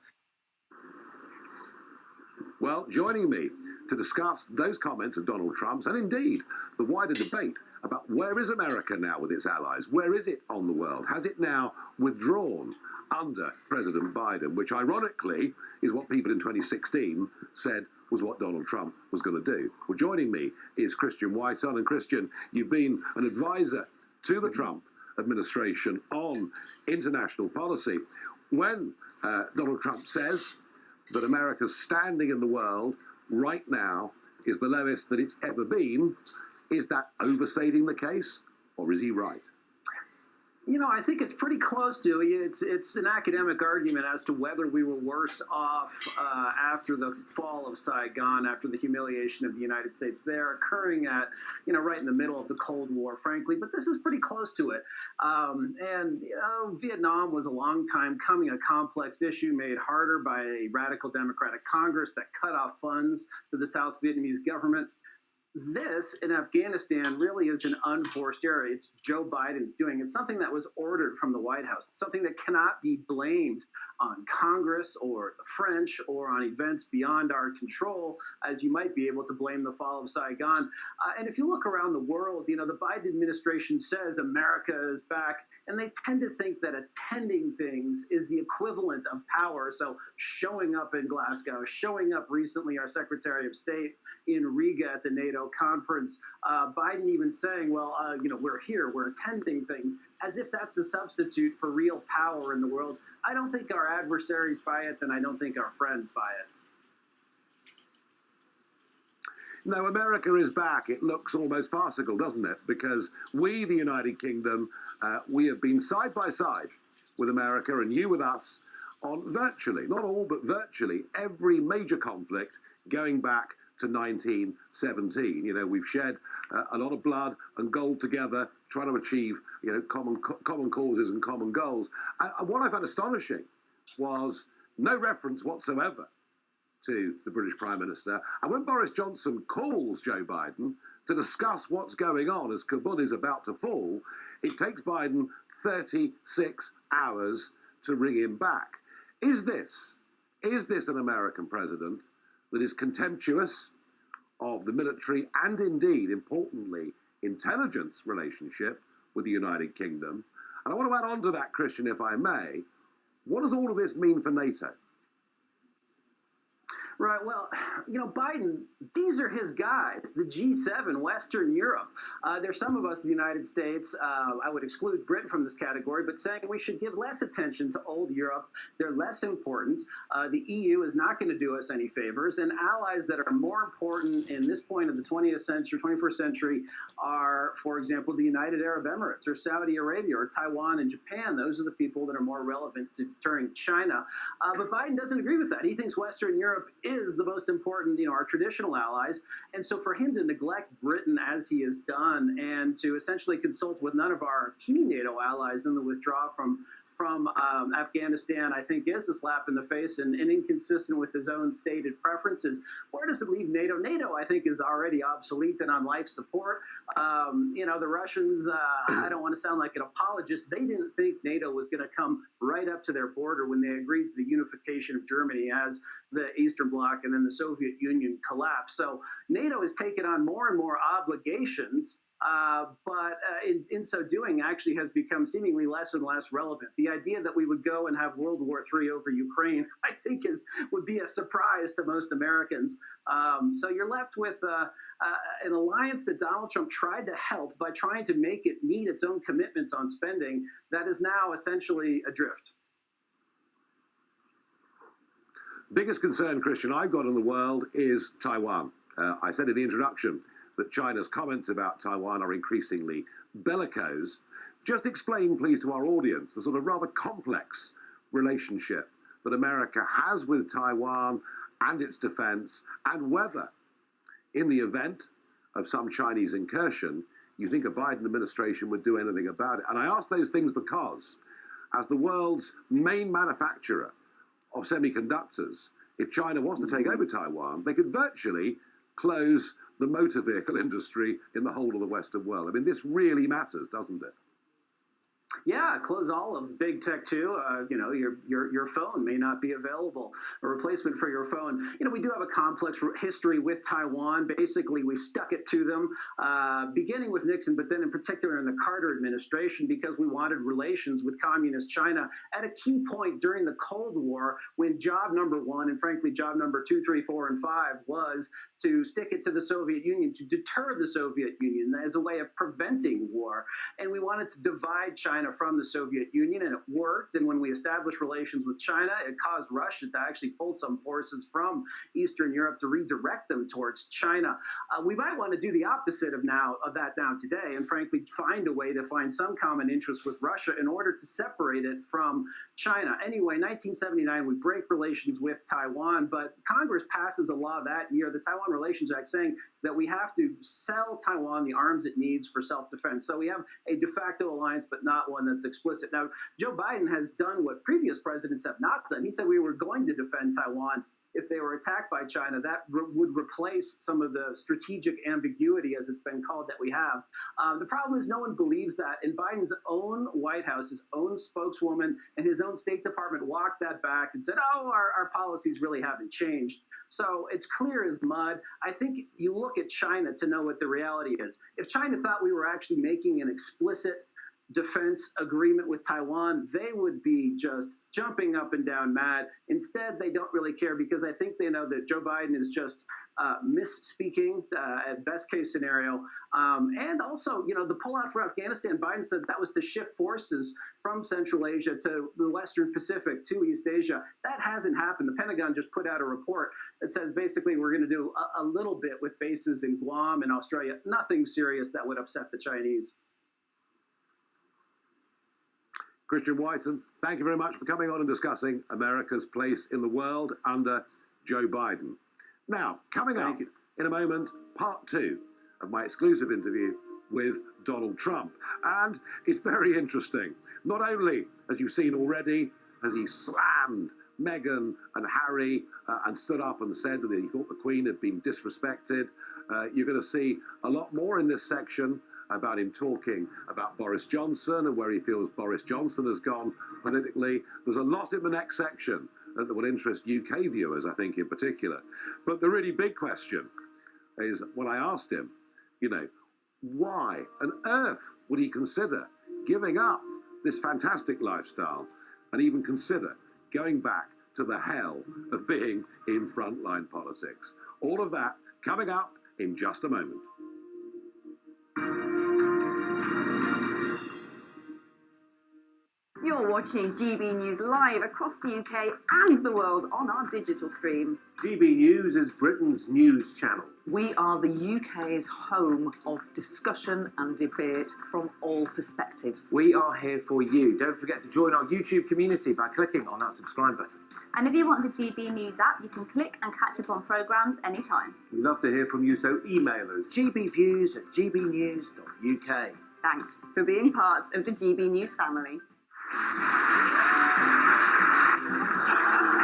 Well, joining me to discuss those comments of Donald Trump's, and indeed the wider debate about where is America now with its allies, where is it on the world? Has it now withdrawn under President Biden, which ironically is what people in 2016 said was what Donald Trump was going to do? Well, joining me is Christian Whiton. And Christian, you've been an advisor to the Trump administration on international policy. When Donald Trump says that America's standing in the world right now is the lowest that it's ever been, is that overstating the case, or is he right? You know, I think it's pretty close to. It's an academic argument as to whether we were worse off after the fall of Saigon, after the humiliation of the United States there, occurring at, right in the middle of the Cold War, frankly. But this is pretty close to it. Vietnam was a long time coming, a complex issue made harder by a radical Democratic Congress that cut off funds to the South Vietnamese government. This in Afghanistan really is an unforced error. It's Joe Biden's doing. It's something that was ordered from the White House. It's something that cannot be blamed on Congress or the French or on events beyond our control, as you might be able to blame the fall of Saigon. And if you look around the world, the Biden administration says America is back, and they tend to think that attending things is the equivalent of power. So showing up in Glasgow, showing up recently, our Secretary of State in Riga at the NATO conference, Biden even saying, well, we're here, we're attending things, as if that's a substitute for real power in the world. I don't think our adversaries buy it, and I don't think our friends buy it. No, America is back. It looks almost farcical, doesn't it? Because we, the United Kingdom, we have been side by side with America, and you with us, on virtually, not all, but virtually every major conflict going back to 1917. We've shed a lot of blood and gold together, trying to achieve, common causes and common goals. And what I found astonishing was no reference whatsoever to the British Prime Minister. And when Boris Johnson calls Joe Biden to discuss what's going on as Kabul is about to fall, it takes Biden 36 hours to ring him back. Is this an American president that is contemptuous of the military and indeed, importantly, intelligence relationship with the United Kingdom? And I want to add on to that, Christian, if I may, what does all of this mean for NATO? Right. Well, Biden, these are his guys, the G7, Western Europe. There's some of us in the United States, I would exclude Britain from this category, but saying we should give less attention to old Europe. They're less important. The EU is not going to do us any favors. And allies that are more important in this point of the 20th century, 21st century are, for example, the United Arab Emirates or Saudi Arabia or Taiwan and Japan. Those are the people that are more relevant to deterring China. But Biden doesn't agree with that. He thinks Western Europe is the most important, our traditional allies. And so for him to neglect Britain as he has done and to essentially consult with none of our key NATO allies in the withdrawal from Afghanistan, I think is a slap in the face and inconsistent with his own stated preferences. Where does it leave NATO? NATO, I think, is already obsolete and on life support. The Russians, I don't want to sound like an apologist, they didn't think NATO was going to come right up to their border when they agreed to the unification of Germany as the Eastern Bloc and then the Soviet Union collapsed. So NATO has taken on more and more obligations. But in so doing, actually has become seemingly less and less relevant. The idea that we would go and have World War III over Ukraine, I think, would be a surprise to most Americans. So you're left with an alliance that Donald Trump tried to help by trying to make it meet its own commitments on spending that is now essentially adrift. Biggest concern, Christian, I've got in the world is Taiwan. I said in the introduction that China's comments about Taiwan are increasingly bellicose. Just explain, please, to our audience the sort of rather complex relationship that America has with Taiwan and its defense, and whether, in the event of some Chinese incursion, you think a Biden administration would do anything about it. And I ask those things because, as the world's main manufacturer of semiconductors, if China wants to take over Taiwan, they could virtually close the motor vehicle industry in the whole of the Western world. I mean, this really matters, doesn't it? Yeah, close all of big tech too. Your phone may not be available, a replacement for your phone. We do have a complex history with Taiwan. Basically, we stuck it to them, beginning with Nixon, but then in particular in the Carter administration, because we wanted relations with communist China at a key point during the Cold War, when job number one, and frankly job number 2, 3, 4, and 5 was to stick it to the Soviet Union, to deter the Soviet Union as a way of preventing war. And we wanted to divide China from the Soviet Union, and it worked. And when we established relations with China, it caused Russia to actually pull some forces from Eastern Europe to redirect them towards China. We might want to do the opposite of that now today, and frankly find a way to find some common interest with Russia in order to separate it from China. Anyway, 1979, we break relations with Taiwan, but Congress passes a law that year, the Taiwan Relations Act, saying that we have to sell Taiwan the arms it needs for self-defense. So we have a de facto alliance, but not one that's explicit. Now, Joe Biden has done what previous presidents have not done. He said we were going to defend Taiwan if they were attacked by China. That would replace some of the strategic ambiguity, as it's been called, that we have. The problem is no one believes that. In Biden's own White House, his own spokeswoman and his own State Department walked that back and said, our policies really haven't changed. So it's clear as mud. I think you look at China to know what the reality is. If China thought we were actually making an explicit defense agreement with Taiwan, they would be just jumping up and down mad. Instead, they don't really care, because I think they know that Joe Biden is just misspeaking at best case scenario. And also, the pullout for Afghanistan, Biden said that was to shift forces from Central Asia to the Western Pacific to East Asia. That hasn't happened. The Pentagon just put out a report that says basically we're going to do a little bit with bases in Guam and Australia. Nothing serious that would upset the Chinese. Christian Whiten, thank you very much for coming on and discussing America's place in the world under Joe Biden. Now, coming up in a moment, part 2 of my exclusive interview with Donald Trump. And it's very interesting. Not only, as you've seen already, has he slammed Meghan and Harry and stood up and said that he thought the Queen had been disrespected. You're going to see a lot more in this section about him talking about Boris Johnson and where he feels Boris Johnson has gone politically. There's a lot in the next section that will interest UK viewers, I think, in particular. But the really big question is, when I asked him, why on earth would he consider giving up this fantastic lifestyle and even consider going back to the hell of being in frontline politics. All of that coming up in just a moment. You're watching GB News live across the UK and the world on our digital stream. GB News is Britain's news channel. We are the UK's home of discussion and debate from all perspectives. We are here for you. Don't forget to join our YouTube community by clicking on that subscribe button. And if you want the GB News app, you can click and catch up on programmes anytime. We'd love to hear from you, so email us. gbviews@gbnews.uk. Thanks for being part of the GB News family.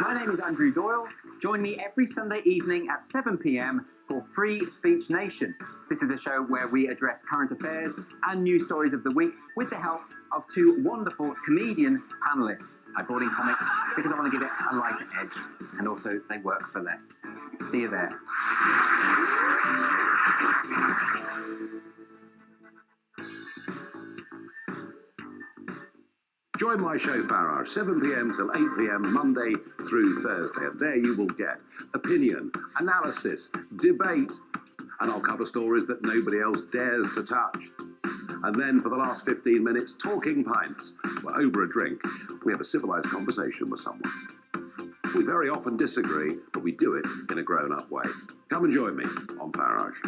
My name is Andrew Doyle. Join me every Sunday evening at 7 p.m. for Free Speech Nation. This is a show where we address current affairs and news stories of the week with the help of two wonderful comedian panelists. I brought in comics because I want to give it a lighter edge, and also they work for less. See you there. Join my show Farage, 7 p.m. till 8 p.m. Monday through Thursday. And there you will get opinion, analysis, debate, and I'll cover stories that nobody else dares to touch. And then for the last 15 minutes, talking pints. Well, over a drink, we have a civilized conversation with someone. We very often disagree, but we do it in a grown-up way. Come and join me on Farage.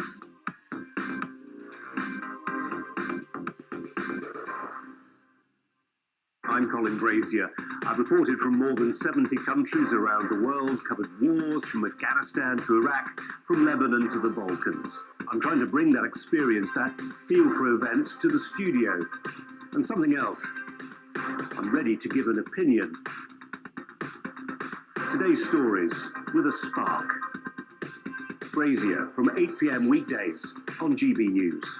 I'm Colin Brazier. I've reported from more than 70 countries around the world, covered wars from Afghanistan to Iraq, from Lebanon to the Balkans. I'm trying to bring that experience, that feel for events, to the studio. And something else. I'm ready to give an opinion. Today's stories with a spark. Brazier from 8 p.m. weekdays on GB News.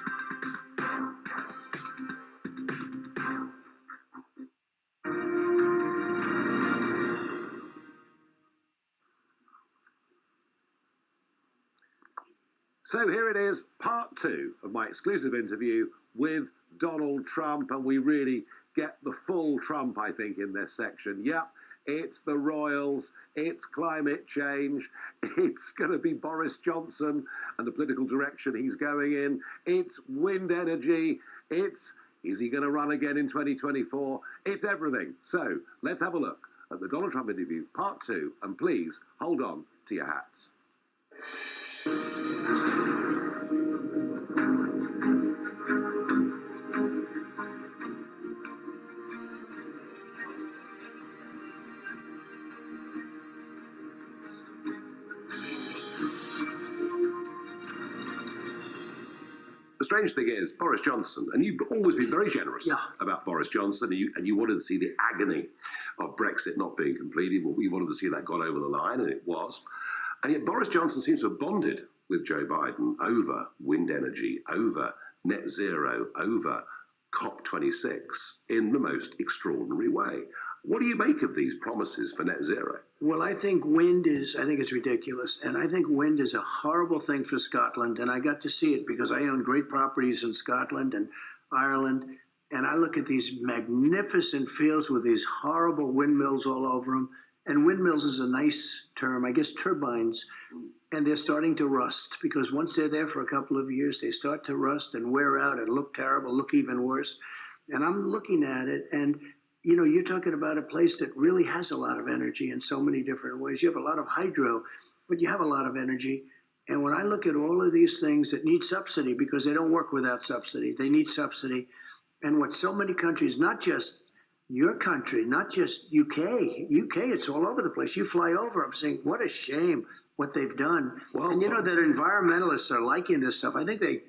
So here it is, part 2 of my exclusive interview with Donald Trump, and we really get the full Trump, I think, in this section. Yep, it's the royals, it's climate change, it's going to be Boris Johnson and the political direction he's going in, it's wind energy, it's, is he going to run again in 2024? It's everything. So let's have a look at the Donald Trump interview, part 2, and please hold on to your hats. The strange thing is, Boris Johnson, and you've always been very generous about Boris Johnson, and you wanted to see the agony of Brexit not being completed. Well, we wanted to see that got over the line, and it was. And yet Boris Johnson seems to have bonded with Joe Biden over wind energy, over net zero, over COP26 in the most extraordinary way. What do you make of these promises for net zero? Well, I think it's ridiculous. And I think wind is a horrible thing for Scotland. And I got to see it because I own great properties in Scotland and Ireland. And I look at these magnificent fields with these horrible windmills all over them. And windmills is a nice term, I guess turbines. And they're starting to rust because once they're there for a couple of years, they start to rust and wear out and look terrible, look even worse. And I'm looking at it, and you know, you're talking about a place that really has a lot of energy in so many different ways. You have a lot of hydro, but you have a lot of energy. And when I look at all of these things that need subsidy, because they don't work without subsidy, they need subsidy. And what so many countries, not just your country, not just UK, it's all over the place. You fly over, I'm saying, what a shame what they've done. Well, and you know that environmentalists are liking this stuff. I think they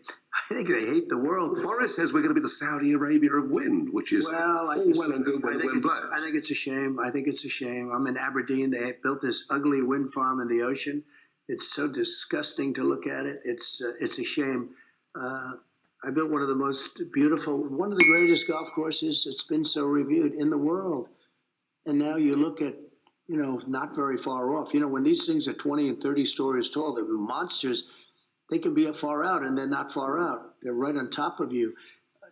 hate the world. Boris says we're going to be the Saudi Arabia of wind, which is all well and good when the wind blows. I think it's a shame. I'm in Aberdeen. They built this ugly wind farm in the ocean. It's so disgusting to look at it. It's a shame. I built one of the greatest golf courses. It's been so reviewed in the world. And now you look at, you know, not very far off. You know, when these things are 20 and 30 stories tall, they're monsters. They can be far out, and they're not far out. They're right on top of you.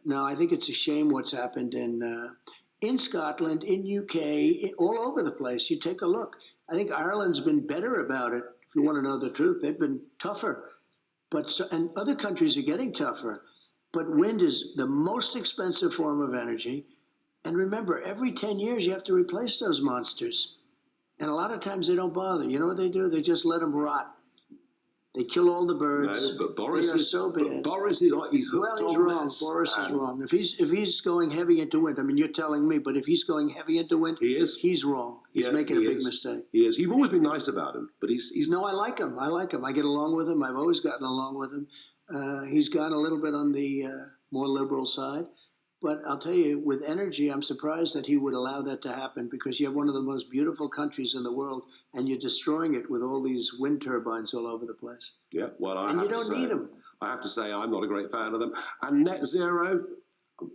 Now, I think it's a shame what's happened in Scotland, in UK, all over the place. You take a look. I think Ireland's been better about it. If you want to know the truth, they've been tougher. And other countries are getting tougher. But wind is the most expensive form of energy. And remember, every 10 years you have to replace those monsters. And a lot of times they don't bother. You know what they do? They just let them rot. They kill all the birds. No, but Boris is so bad. Boris is like he's hooked he's on wrong. this. Boris is wrong. If he's going heavy into wind, I mean, you're telling me, but if he's going heavy into wind, he's wrong. He's making a big mistake. He is. You've always been nice about him, but he's. No, I like him. I get along with him. I've always gotten along with him. He's gone a little bit on the more liberal side. But I'll tell you, with energy, I'm surprised that he would allow that to happen, because you have one of the most beautiful countries in the world, and you're destroying it with all these wind turbines all over the place. Yeah, well, and you don't need them. I have to say, I'm not a great fan of them. And net zero,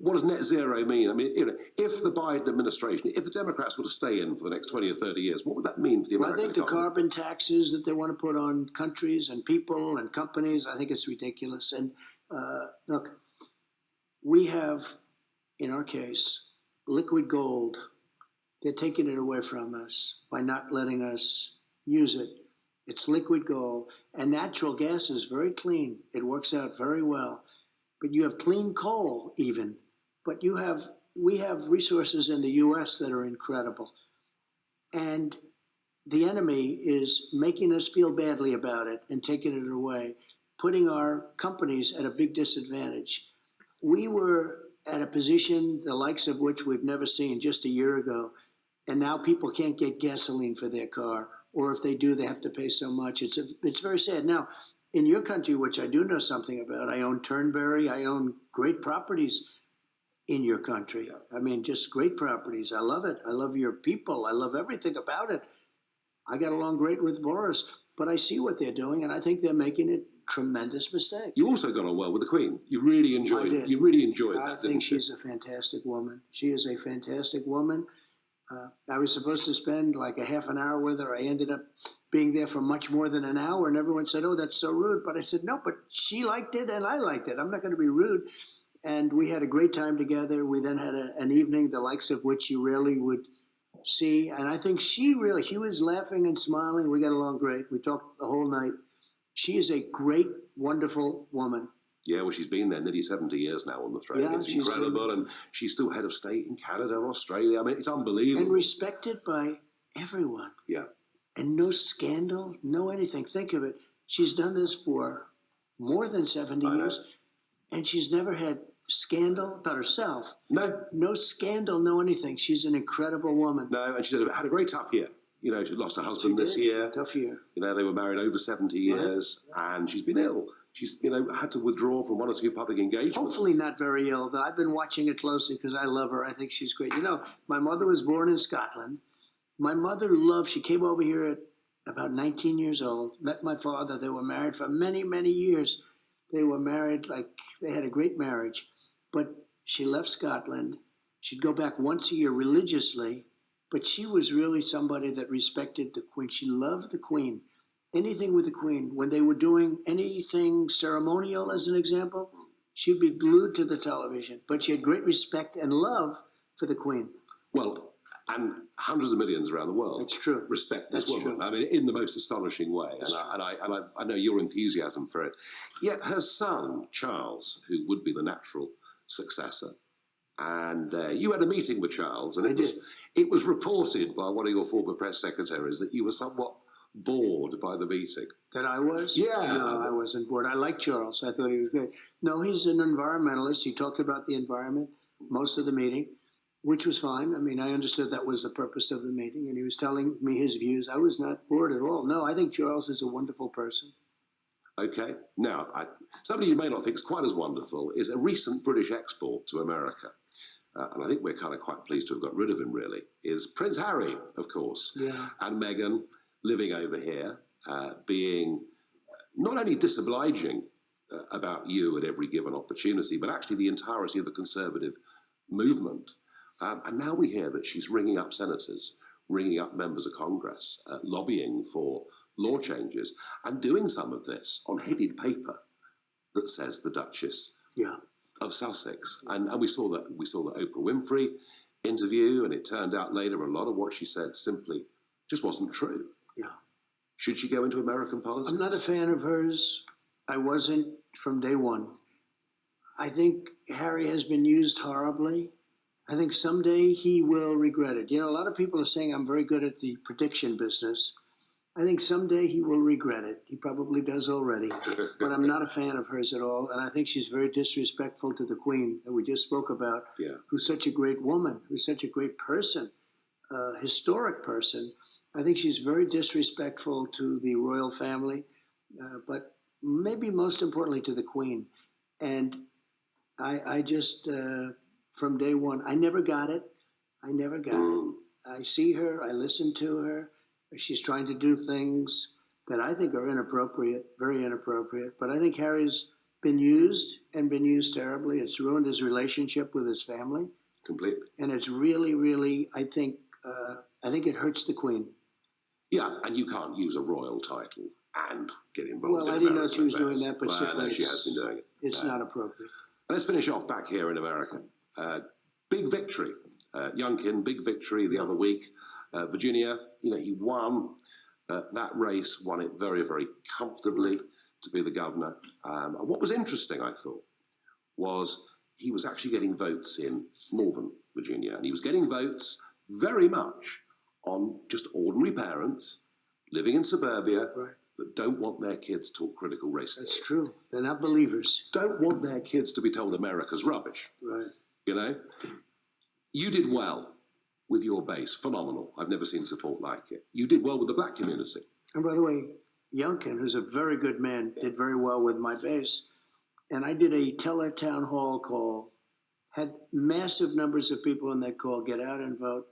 what does net zero mean? I mean, if the Biden administration, if the Democrats were to stay in for the next 20 or 30 years, what would that mean for the American economy? I think the carbon taxes that they want to put on countries and people and companies, I think it's ridiculous. And look, we have, in our case, liquid gold. They're taking it away from us by not letting us use it. It's liquid gold. And natural gas is very clean. It works out very well. But you have clean coal even. But we have resources in the U.S. that are incredible. And the enemy is making us feel badly about it and taking it away, putting our companies at a big disadvantage. We were at a position the likes of which we've never seen just a year ago. And now people can't get gasoline for their car, or if they do, they have to pay so much. It's very sad. Now, in your country, which I do know something about, I own Turnberry, I own great properties in your country. I mean, just great properties. I love it. I love your people. I love everything about it. I got along great with Boris, but I see what they're doing, and I think they're making a tremendous mistake. You also got on well with the Queen. You really enjoyed that. I think she's a fantastic woman. She is a fantastic woman. I was supposed to spend like a half an hour with her. I ended up being there for much more than an hour, and everyone said, "Oh, that's so rude." But I said, "No, but she liked it, and I liked it. I'm not going to be rude." And we had a great time together. We then had an evening the likes of which you rarely would see. And I think she was laughing and smiling. We got along great. We talked the whole night. She is a great, wonderful woman. Yeah, well, she's been there nearly 70 years now on the throne. Yeah, it's incredible. And she's still head of state in Canada, Australia. I mean, it's unbelievable. And respected by everyone. Yeah. And no scandal, no anything. Think of it. She's done this for more than 70 years. And she's never had scandal about herself. No. No scandal, no anything. She's an incredible woman. No, and she's had a very tough year. You know, she lost her husband this year. Tough year. You know, they were married over 70 years, and she's been ill. She's, had to withdraw from one or two public engagements. Hopefully not very ill, but I've been watching it closely because I love her. I think she's great. My mother was born in Scotland. My mother she came over here at about 19 years old, met my father. They were married for many, many years. They were married, they had a great marriage. But she left Scotland. She'd go back once a year religiously, but she was really somebody that respected the Queen. She loved the Queen. Anything with the Queen. When they were doing anything ceremonial, as an example, she'd be glued to the television. But she had great respect and love for the Queen. Well, and hundreds of millions around the world. That's true. Respect this That's woman. true. I mean, in the most astonishing way. And I know your enthusiasm for it. Yet her son, Charles, who would be the natural successor, and you had a meeting with Charles, and it was reported by one of your former press secretaries that you were somewhat bored by the meeting. That I was? Yeah. No, I wasn't bored. I liked Charles. I thought he was great. No, he's an environmentalist. He talked about the environment most of the meeting, which was fine. I mean, I understood that was the purpose of the meeting, and he was telling me his views. I was not bored at all. No, I think Charles is a wonderful person. Okay. Now, somebody you may not think is quite as wonderful is a recent British export to America. And I think we're kind of quite pleased to have got rid of him, really, is Prince Harry, of course. Yeah. And Meghan living over here, being not only disobliging about you at every given opportunity, but actually the entirety of the Conservative movement. And now we hear that she's ringing up senators, ringing up members of Congress, lobbying for law changes, and doing some of this on headed paper that says the Duchess of Sussex. And we saw the Oprah Winfrey interview, and it turned out later a lot of what she said simply just wasn't true. Yeah. Should she go into American politics? I'm not a fan of hers. I wasn't from day one. I think Harry has been used horribly. I think someday he will regret it. You know, a lot of people are saying I'm very good at the prediction business. I think someday he will regret it. He probably does already. But I'm not a fan of hers at all. And I think she's very disrespectful to the Queen that we just spoke about, who's such a great woman, who's such a great person, historic person. I think she's very disrespectful to the royal family, but maybe most importantly to the Queen. And I just, from day one, I never got it. I never got it. I see her, I listen to her. She's trying to do things that I think are inappropriate, very inappropriate. But I think Harry's been used and been used terribly. It's ruined his relationship with his family. Completely. And it's really, really, I think it hurts the Queen. Yeah, and you can't use a royal title and get involved Well, in I didn't know American she was affairs. doing that, but well, certainly no, she has been doing it. It's not appropriate. Let's finish off back here in America. Big victory. Youngkin, big victory the other week. Virginia, you know, he won that race, won it very, very comfortably to be the governor. What was interesting, I thought, was he was actually getting votes in Northern Virginia, and he was getting votes very much on just ordinary parents living in suburbia that don't want their kids taught critical race theory. That's true. They're not believers. Don't want their kids to be told America's rubbish. Right. You know? You did well with your base. Phenomenal. I've never seen support like it. You did well with the black community. And by the way, Youngkin, who's a very good man, did very well with my base. And I did a tele-town hall call, had massive numbers of people in that call get out and vote.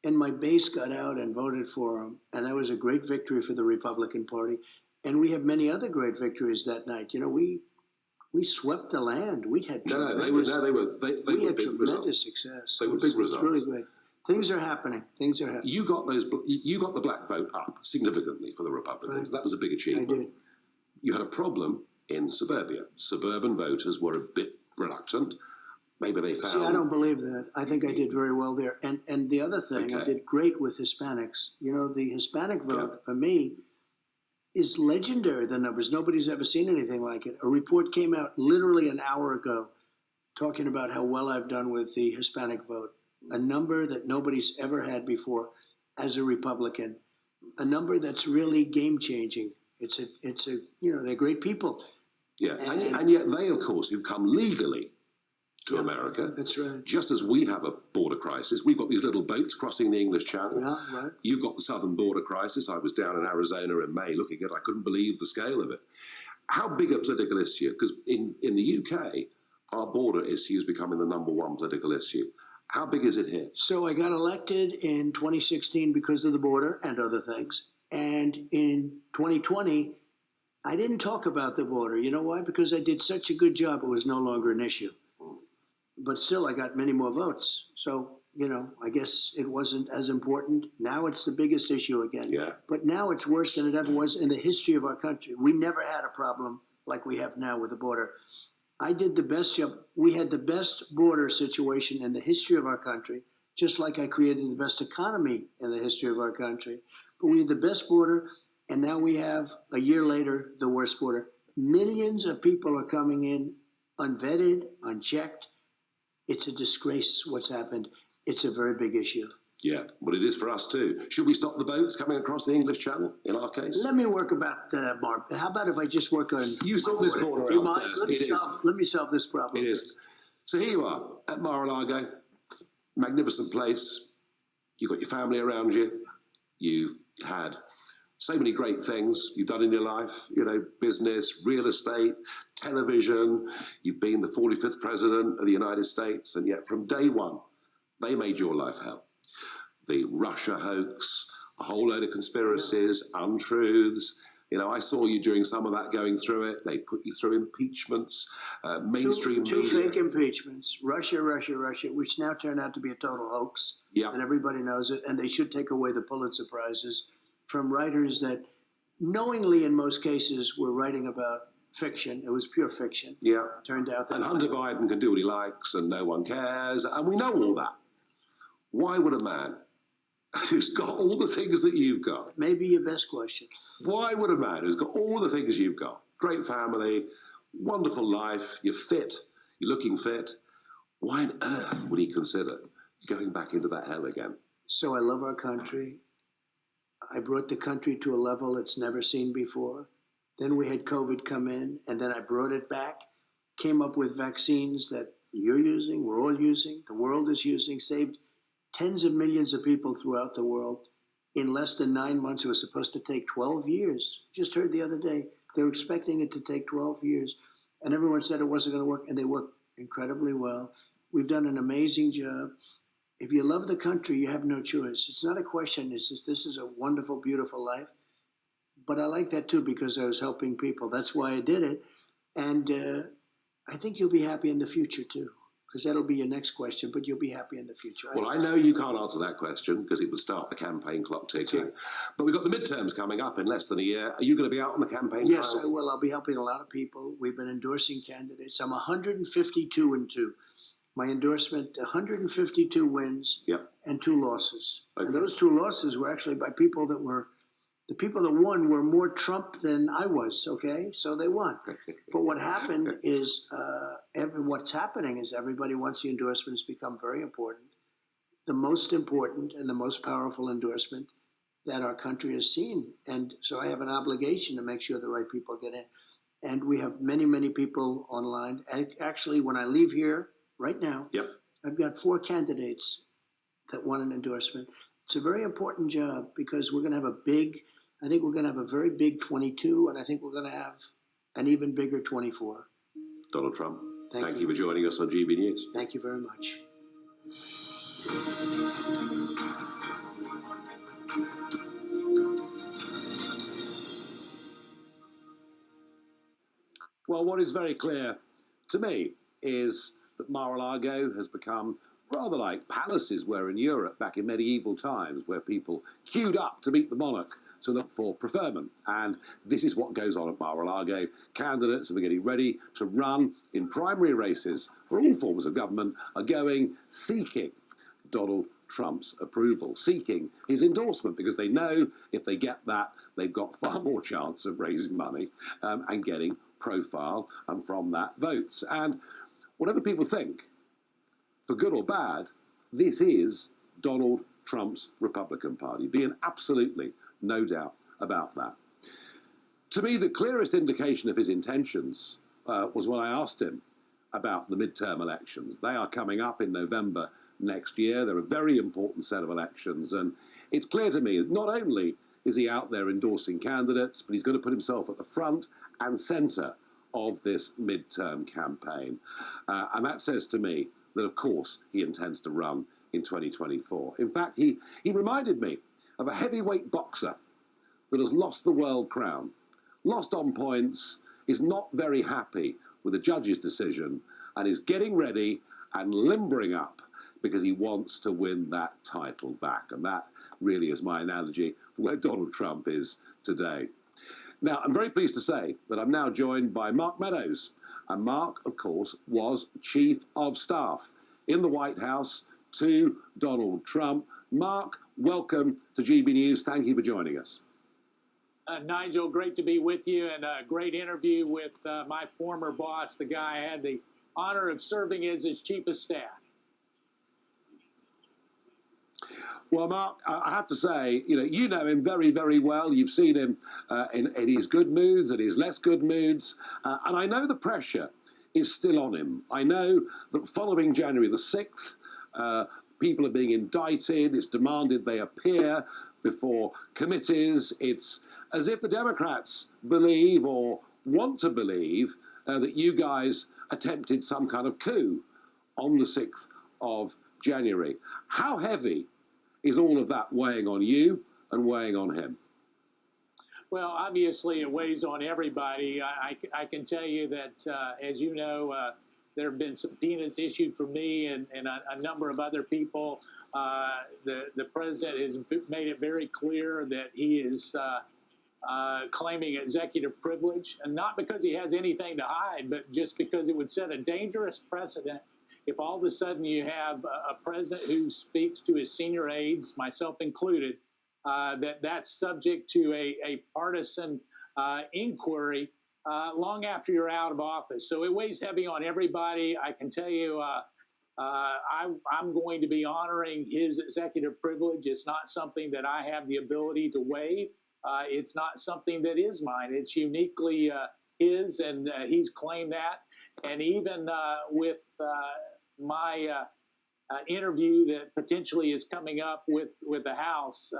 And my base got out and voted for him. And that was a great victory for the Republican Party. And we have many other great victories that night. You know, we swept the land. We had They had big results. success. They were big results. It's really great. Things are happening. Things are happening. You got the black vote up significantly for the Republicans. That was a big achievement. I did. You had a problem in suburbia. Suburban voters were a bit reluctant. Maybe they found... See, I don't believe that. I think I did very well there. And the other thing, I did great with Hispanics. You know, the Hispanic vote, for me, is legendary, the numbers. Nobody's ever seen anything like it. A report came out literally an hour ago talking about how well I've done with the Hispanic vote. A number that nobody's ever had before as a Republican. A number that's really game-changing. It's a you know, they're great people. Yeah, and yet they, of course, who've come legally to America. That's right. Just as we have a border crisis, we've got these little boats crossing the English Channel. Yeah, right. You've got the southern border crisis. I was down in Arizona in May looking at it. I couldn't believe the scale of it. How big a political issue? Because in the UK, our border issue is becoming the #1 political issue. How big is it here? So I got elected in 2016 because of the border and other things. And in 2020, I didn't talk about the border. You know why? Because I did such a good job, it was no longer an issue. But still, I got many more votes. So, you know, I guess it wasn't as important. Now it's the biggest issue again. Yeah. But now it's worse than it ever was in the history of our country. We never had a problem like we have now with the border. I did the best job. We had the best border situation in the history of our country, just like I created the best economy in the history of our country. But we had the best border, and now we have, a year later, the worst border. Millions of people are coming in unvetted, unchecked. It's a disgrace what's happened. It's a very big issue. Yeah, well, it is for us too. Should we stop the boats coming across the English Channel, in our case? Let me work about Mark. How about if I just work on... You sort this border out first. Let me solve this problem. It is. So here you are at Mar-a-Lago, magnificent place. You've got your family around you. You've had so many great things you've done in your life, you know, business, real estate, television. You've been the 45th president of the United States, and yet from day one, they made your life hell. The Russia hoax, a whole load of conspiracies, untruths. You know, I saw you during some of that going through it. They put you through impeachments, mainstream two media. fake impeachments, Russia, which now turned out to be a total hoax. Yeah. And everybody knows it. And they should take away the Pulitzer Prizes from writers that knowingly, in most cases, were writing about fiction. It was pure fiction. Yeah. Turned out that... And Hunter Biden can do what he likes and no one cares. And we know all that. Why would a man who's got all the things that you've got? Maybe your best question. Why would a man who's got all the things you've got, great family, wonderful life, you're fit, you're looking fit, why on earth would he consider going back into that hell again? So I love our country. I brought the country to a level it's never seen before. Then we had COVID come in, and then I brought it back, came up with vaccines that you're using, we're all using, the world is using, saved tens of millions of people throughout the world. In less than 9 months, it was supposed to take 12 years. Just heard the other day, they were expecting it to take 12 years. And everyone said it wasn't going to work, and they worked incredibly well. We've done an amazing job. If you love the country, you have no choice. It's not a question. It's just, this is a wonderful, beautiful life. But I like that too because I was helping people. That's why I did it. And I think you'll be happy in the future too, because that'll be your next question, but you'll be happy in the future. Well, I know you can't answer that question because it would start the campaign clock ticking. Right. But we've got the midterms coming up in less than a year. Are you going to be out on the campaign Yes, trail? I will. I'll be helping a lot of people. We've been endorsing candidates. I'm 152-2. My endorsement, 152 wins and 2 losses. Okay. And those 2 losses were actually by people that were, the people that won were more Trump than I was, okay? So they won. But what happened is, what's happening is everybody wants the endorsements become very important. The most important and the most powerful endorsement that our country has seen. And so I have an obligation to make sure the right people get in. And we have many, many people online. Actually, when I leave here right now, I've got 4 candidates that want an endorsement. It's a very important job because we're going to have I think we're going to have a very big 22, and I think we're going to have an even bigger 24. Donald Trump, Thank you for joining us on GB News. Thank you very much. Well, what is very clear to me is that Mar-a-Lago has become rather like palaces were in Europe back in medieval times, where people queued up to meet the monarch to look for preferment. And this is what goes on at Mar-a-Lago. Candidates who are getting ready to run in primary races for all forms of government are going seeking Donald Trump's approval, seeking his endorsement, because they know if they get that, they've got far more chance of raising money and getting profile and from that votes. And whatever people think, for good or bad, this is Donald Trump's Republican Party, being absolutely no doubt about that. To me, the clearest indication of his intentions was when I asked him about the midterm elections. They are coming up in November next year. They're a very important set of elections, and it's clear to me that not only is he out there endorsing candidates, but he's going to put himself at the front and centre of this midterm campaign. And that says to me that, of course, he intends to run in 2024. In fact, he reminded me of a heavyweight boxer that has lost the world crown, lost on points, is not very happy with the judge's decision, and is getting ready and limbering up because he wants to win that title back. And that really is my analogy for where Donald Trump is today. Now, I'm very pleased to say that I'm now joined by Mark Meadows. And Mark, of course, was Chief of Staff in the White House to Donald Trump. Mark, welcome to GB News. Thank you for joining us. Nigel, great to be with you, and a great interview with my former boss, the guy I had the honor of serving as his chief of staff. Well, Mark, I have to say, you know him very, very well. You've seen him in his good moods and his less good moods. And I know the pressure is still on him. I know that following January the 6th, people are being indicted. It's demanded they appear before committees. It's as if the Democrats believe or want to believe that you guys attempted some kind of coup on the 6th of January. How heavy is all of that weighing on you and weighing on him? Well, obviously it weighs on everybody. I can tell you that, as you know, there have been subpoenas issued for me and a number of other people. The president has made it very clear that he is claiming executive privilege, and not because he has anything to hide, but just because it would set a dangerous precedent if all of a sudden you have a president who speaks to his senior aides, myself included, that's subject to a partisan inquiry long after you're out of office. So it weighs heavy on everybody. I can tell you, I'm going to be honoring his executive privilege. It's not something that I have the ability to waive. It's not something that is mine. It's uniquely his, and he's claimed that. And even with my interview that potentially is coming up with the House,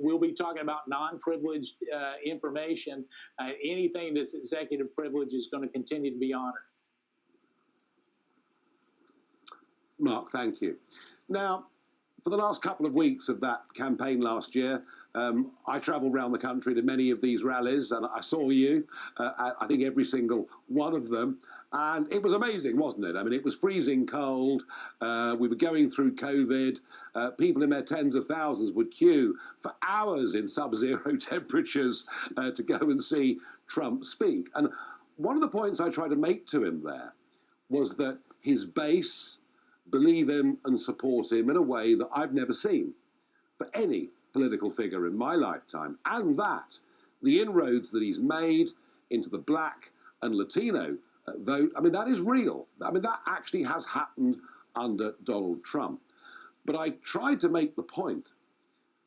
we'll be talking about non-privileged information. Anything that's executive privilege is going to continue to be honored. Mark, thank you. Now, for the last couple of weeks of that campaign last year, I travelled around the country to many of these rallies, and I saw you, I think every single one of them, and it was amazing, wasn't it? I mean, it was freezing cold, we were going through COVID, people in their tens of thousands would queue for hours in sub-zero temperatures to go and see Trump speak. And one of the points I tried to make to him there was that his base believe him and support him in a way that I've never seen for any political figure in my lifetime, and that the inroads that he's made into the black and Latino vote, I mean, that is real. I mean, that actually has happened under Donald Trump. But I tried to make the point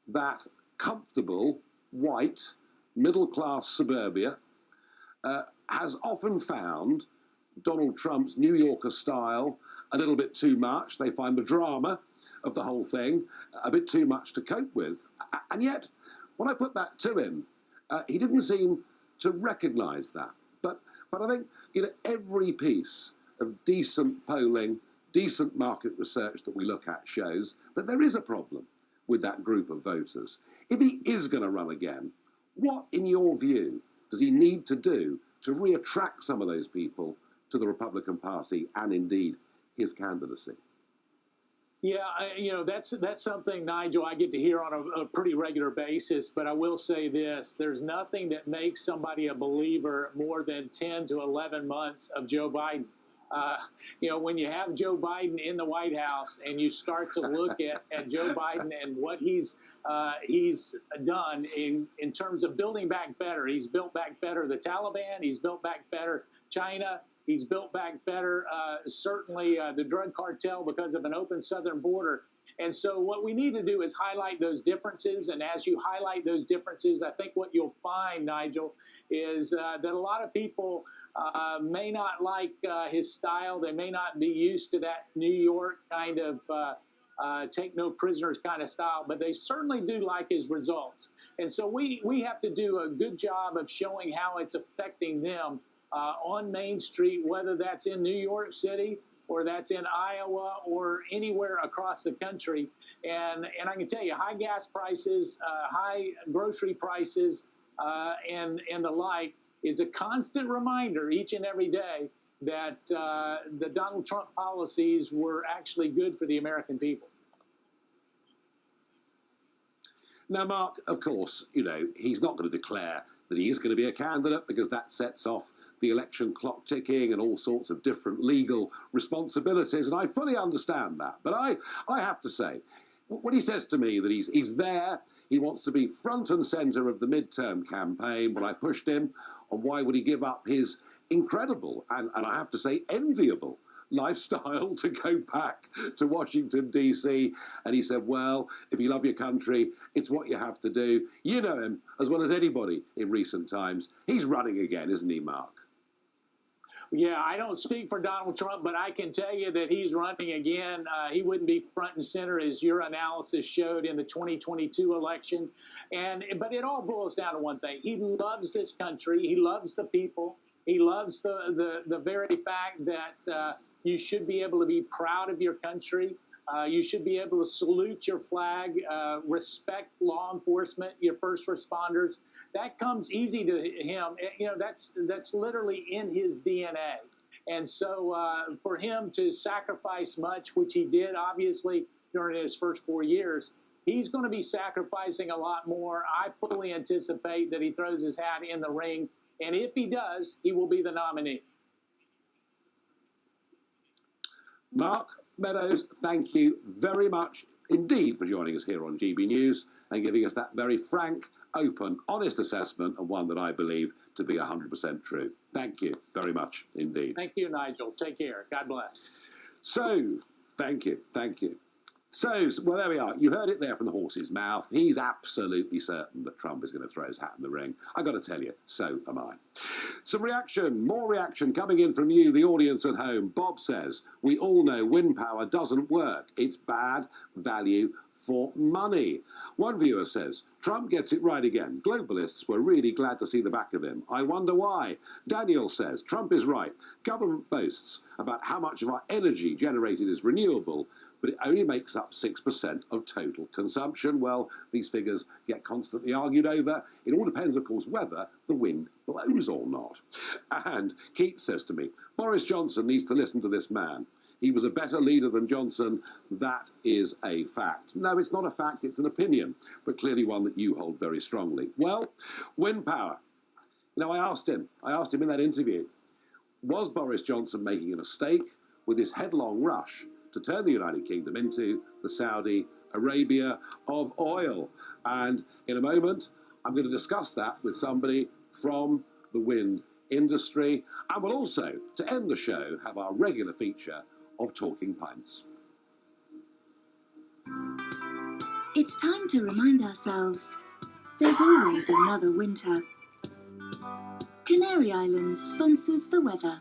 that comfortable, white, middle-class suburbia has often found Donald Trump's New Yorker style a little bit too much. They find the drama of the whole thing a bit too much to cope with. And yet, when I put that to him, he didn't seem to recognise that. But I think, you know, every piece of decent polling, decent market research that we look at shows that there is a problem with that group of voters. If he is going to run again, what, in your view, does he need to do to reattract some of those people to the Republican Party and indeed his candidacy? Yeah, you know, that's something, Nigel, I get to hear on a pretty regular basis, but I will say this, there's nothing that makes somebody a believer more than 10 to 11 months of Joe Biden. You know, when you have Joe Biden in the White House and you start to look at Joe Biden and what he's done in terms of building back better, he's built back better the Taliban, he's built back better China, he's built back better, certainly the drug cartel because of an open southern border. And so what we need to do is highlight those differences. And as you highlight those differences, I think what you'll find, Nigel, is that a lot of people may not like his style. They may not be used to that New York kind of take no prisoners kind of style, but they certainly do like his results. And so we have to do a good job of showing how it's affecting them on Main Street, whether that's in New York City or that's in Iowa or anywhere across the country. And I can tell you, high gas prices, high grocery prices, and the like is a constant reminder each and every day that the Donald Trump policies were actually good for the American people. Now, Mark, of course, you know, he's not going to declare that he is going to be a candidate because that sets off the election clock ticking and all sorts of different legal responsibilities, and I fully understand that. But I have to say, when he says to me that he's there, he wants to be front and centre of the midterm campaign, when I pushed him on why would he give up his incredible and I have to say enviable lifestyle to go back to Washington, D.C., and he said, well, if you love your country, it's what you have to do. You know him as well as anybody in recent times. He's running again, isn't he, Mark? Yeah, I don't speak for Donald Trump, but I can tell you that he's running again. He wouldn't be front and center, as your analysis showed, in the 2022 election. But it all boils down to one thing. He loves this country. He loves the people. He loves the very fact that you should be able to be proud of your country. You should be able to salute your flag, respect law enforcement, your first responders. That comes easy to him. You know, that's literally in his DNA. And so for him to sacrifice much, which he did, obviously, during his first 4 years, he's going to be sacrificing a lot more. I fully anticipate that he throws his hat in the ring. And if he does, he will be the nominee. Mark Meadows, thank you very much indeed for joining us here on GB News and giving us that very frank, open, honest assessment, and one that I believe to be 100% true. Thank you very much indeed. Thank you, Nigel. Take care. God bless. So, thank you. So, well, there we are. You heard it there from the horse's mouth. He's absolutely certain that Trump is going to throw his hat in the ring. I got to tell you, so am I. Some reaction, more reaction coming in from you, the audience at home. Bob says, we all know wind power doesn't work. It's bad value for money. One viewer says, Trump gets it right again. Globalists were really glad to see the back of him. I wonder why. Daniel says, Trump is right. Government boasts about how much of our energy generated is renewable, but it only makes up 6% of total consumption. Well, these figures get constantly argued over. It all depends, of course, whether the wind blows or not. And Keith says to me, Boris Johnson needs to listen to this man. He was a better leader than Johnson. That is a fact. No, it's not a fact, it's an opinion, but clearly one that you hold very strongly. Well, wind power. You know, I asked him in that interview, was Boris Johnson making a mistake with this headlong rush to turn the United Kingdom into the Saudi Arabia of oil? And in a moment, I'm going to discuss that with somebody from the wind industry. And we'll also, to end the show, have our regular feature of Talking Pints. It's time to remind ourselves there's always another winter. Canary Islands sponsors the weather.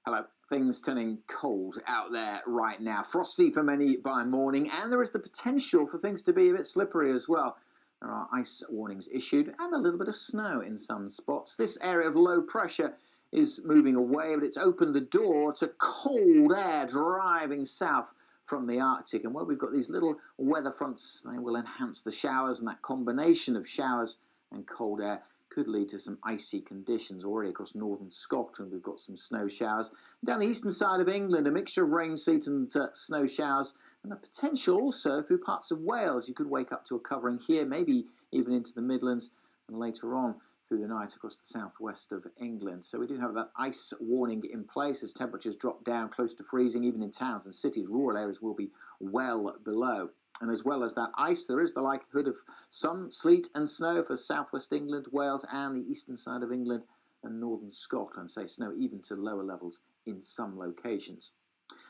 Hello. Things turning cold out there right now. Frosty for many by morning, and there is the potential for things to be a bit slippery as well. There are ice warnings issued and a little bit of snow in some spots. This area of low pressure is moving away, but it's opened the door to cold air driving south from the Arctic. And where we've got these little weather fronts, they will enhance the showers, and that combination of showers and cold air could lead to some icy conditions. Already across northern Scotland, we've got some snow showers. Down the eastern side of England, a mixture of rain, sleet and snow showers, and the potential also through parts of Wales. You could wake up to a covering here, maybe even into the Midlands, and later on through the night across the southwest of England. So we do have that ice warning in place as temperatures drop down close to freezing, even in towns and cities. Rural areas will be well below. And as well as that ice, there is the likelihood of some sleet and snow for southwest England, Wales and the eastern side of England and northern Scotland. Say snow even to lower levels in some locations.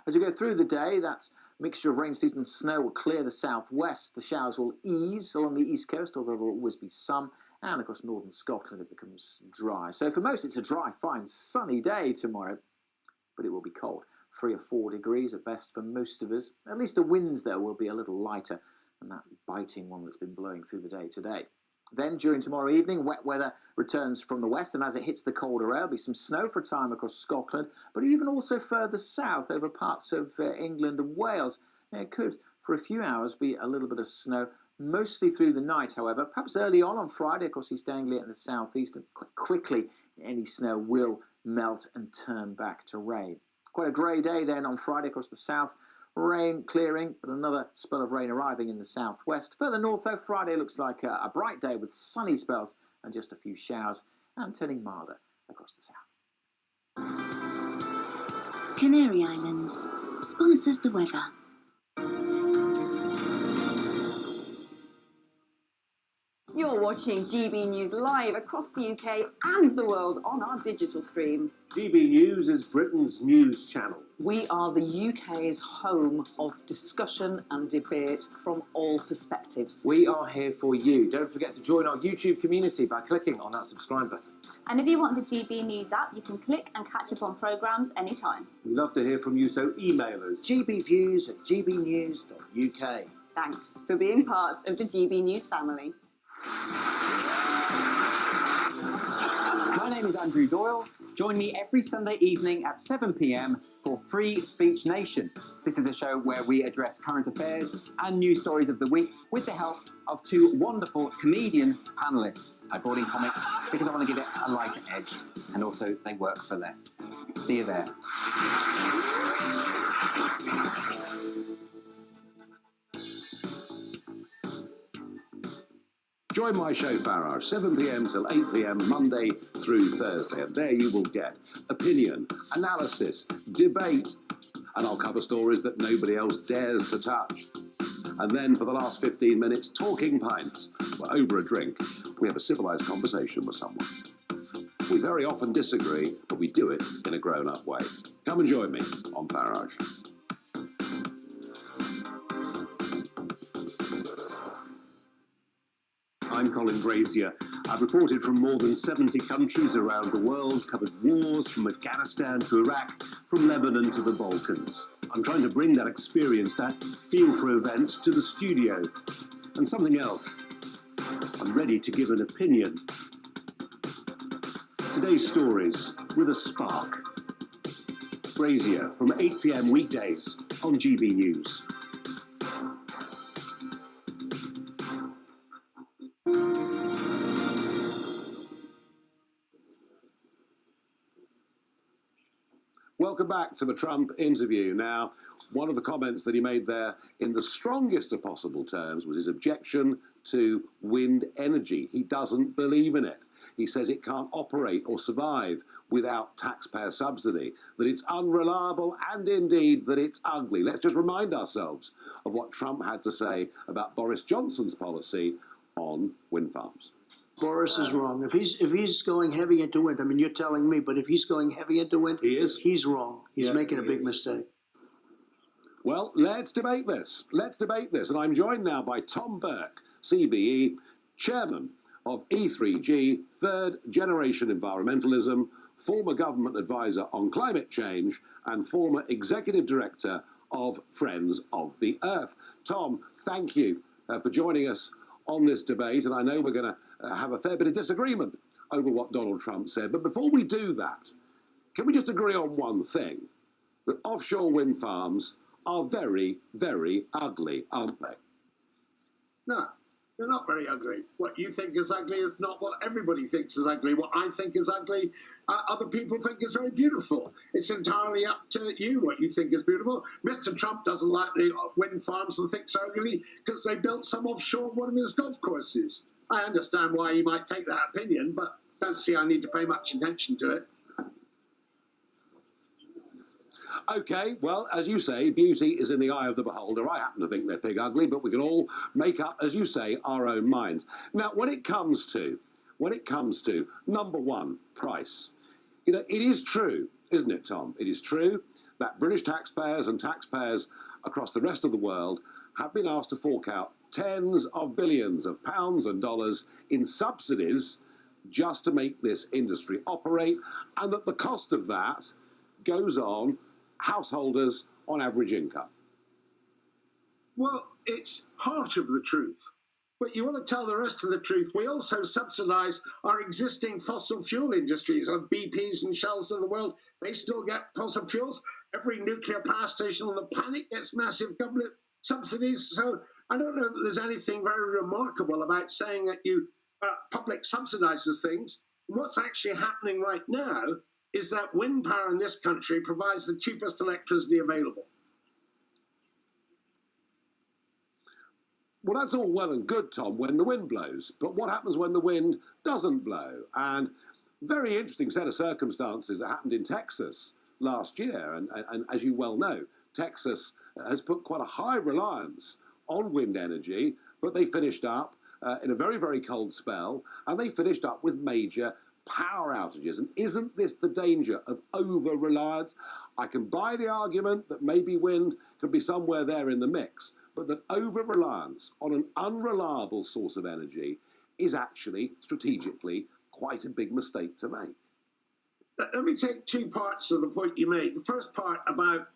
As we go through the day, that mixture of rain, sleet and snow will clear the southwest. The showers will ease along the east coast, although there will always be some. And across northern Scotland, it becomes dry. So for most, it's a dry, fine, sunny day tomorrow, but it will be cold. 3 or 4 degrees at best for most of us. At least the winds, though, will be a little lighter than that biting one that's been blowing through the day today. Then, during tomorrow evening, wet weather returns from the west, and as it hits the colder air, there'll be some snow for a time across Scotland, but even also further south over parts of England and Wales. It could, for a few hours, be a little bit of snow, mostly through the night, however. Perhaps early on Friday across East Anglia and the southeast, and quite quickly any snow will melt and turn back to rain. Quite a grey day then on Friday across the south. Rain clearing, but another spell of rain arriving in the southwest. Further north, though, Friday looks like a bright day with sunny spells and just a few showers, and turning milder across the south. Canary Islands sponsors the weather. You're watching GB News live across the UK and the world on our digital stream. GB News is Britain's news channel. We are the UK's home of discussion and debate from all perspectives. We are here for you. Don't forget to join our YouTube community by clicking on that subscribe button. And if you want the GB News app, you can click and catch up on programmes anytime. We love to hear from you, so email us. gbviews@gbnews.uk. Thanks for being part of the GB News family. My name is Andrew Doyle. Join me every Sunday evening at 7 p.m. for Free Speech Nation. This is a show where we address current affairs and news stories of the week with the help of 2 wonderful comedian panellists. I brought in comics because I want to give it a lighter edge, and also they work for less. See you there. Join my show, Farage, 7 p.m. till 8 p.m. Monday through Thursday. And there you will get opinion, analysis, debate, and I'll cover stories that nobody else dares to touch. And then for the last 15 minutes, talking pints, well, over a drink, we have a civilised conversation with someone. We very often disagree, but we do it in a grown-up way. Come and join me on Farage. I'm Colin Brazier. I've reported from more than 70 countries around the world, covered wars from Afghanistan to Iraq, from Lebanon to the Balkans. I'm trying to bring that experience, that feel for events, to the studio. And something else. I'm ready to give an opinion. Today's stories with a spark. Brazier from 8 p.m. weekdays on GB News. Welcome back to the Trump interview. Now, one of the comments that he made there in the strongest of possible terms was his objection to wind energy. He doesn't believe in it. He says it can't operate or survive without taxpayer subsidy, that it's unreliable and indeed that it's ugly. Let's just remind ourselves of what Trump had to say about Boris Johnson's policy on wind farms. Boris is wrong. If he's going heavy into wind, I mean, you're telling me, but if he's going heavy into wind, he's wrong. He's making a big mistake. Well, let's debate this. Let's debate this. And I'm joined now by Tom Burke, CBE, chairman of E3G, Third Generation Environmentalism, former government advisor on climate change, and former executive director of Friends of the Earth. Tom, thank you for joining us on this debate. And I know we're going to have a fair bit of disagreement over what Donald Trump said. But before we do that, can we just agree on one thing? That offshore wind farms are very, very ugly, aren't they? No, they're not very ugly. What you think is ugly is not what everybody thinks is ugly. What I think is ugly, other people think is very beautiful. It's entirely up to you what you think is beautiful. Mr. Trump doesn't like the wind farms and thinks they're ugly because they built some offshore one of his golf courses. I understand why you might take that opinion, but don't see I need to pay much attention to it. Okay, well, as you say, beauty is in the eye of the beholder. I happen to think they're pig ugly, but we can all make up, as you say, our own minds. Now, when it comes to, number one, price, you know, it is true, isn't it, Tom? It is true that British taxpayers and taxpayers across the rest of the world have been asked to fork out tens of billions of pounds and dollars in subsidies just to make this industry operate, and that the cost of that goes on householders on average income. Well, it's part of the truth. But you want to tell the rest of the truth. We also subsidise our existing fossil fuel industries. Our BPs and Shells of the world, they still get fossil fuels. Every nuclear power station on the planet gets massive government subsidies. So I don't know that there's anything very remarkable about saying that you public subsidises things. What's actually happening right now is that wind power in this country provides the cheapest electricity available. Well, that's all well and good, Tom, when the wind blows. But what happens when the wind doesn't blow? And very interesting set of circumstances that happened in Texas last year. And as you well know, Texas has put quite a high reliance on wind energy, but they finished up in a very, very cold spell, and they finished up with major power outages. And isn't this the danger of over-reliance? I can buy the argument that maybe wind could be somewhere there in the mix, but that over-reliance on an unreliable source of energy is actually strategically quite a big mistake to make. Let me take two parts of the point you made. The first part about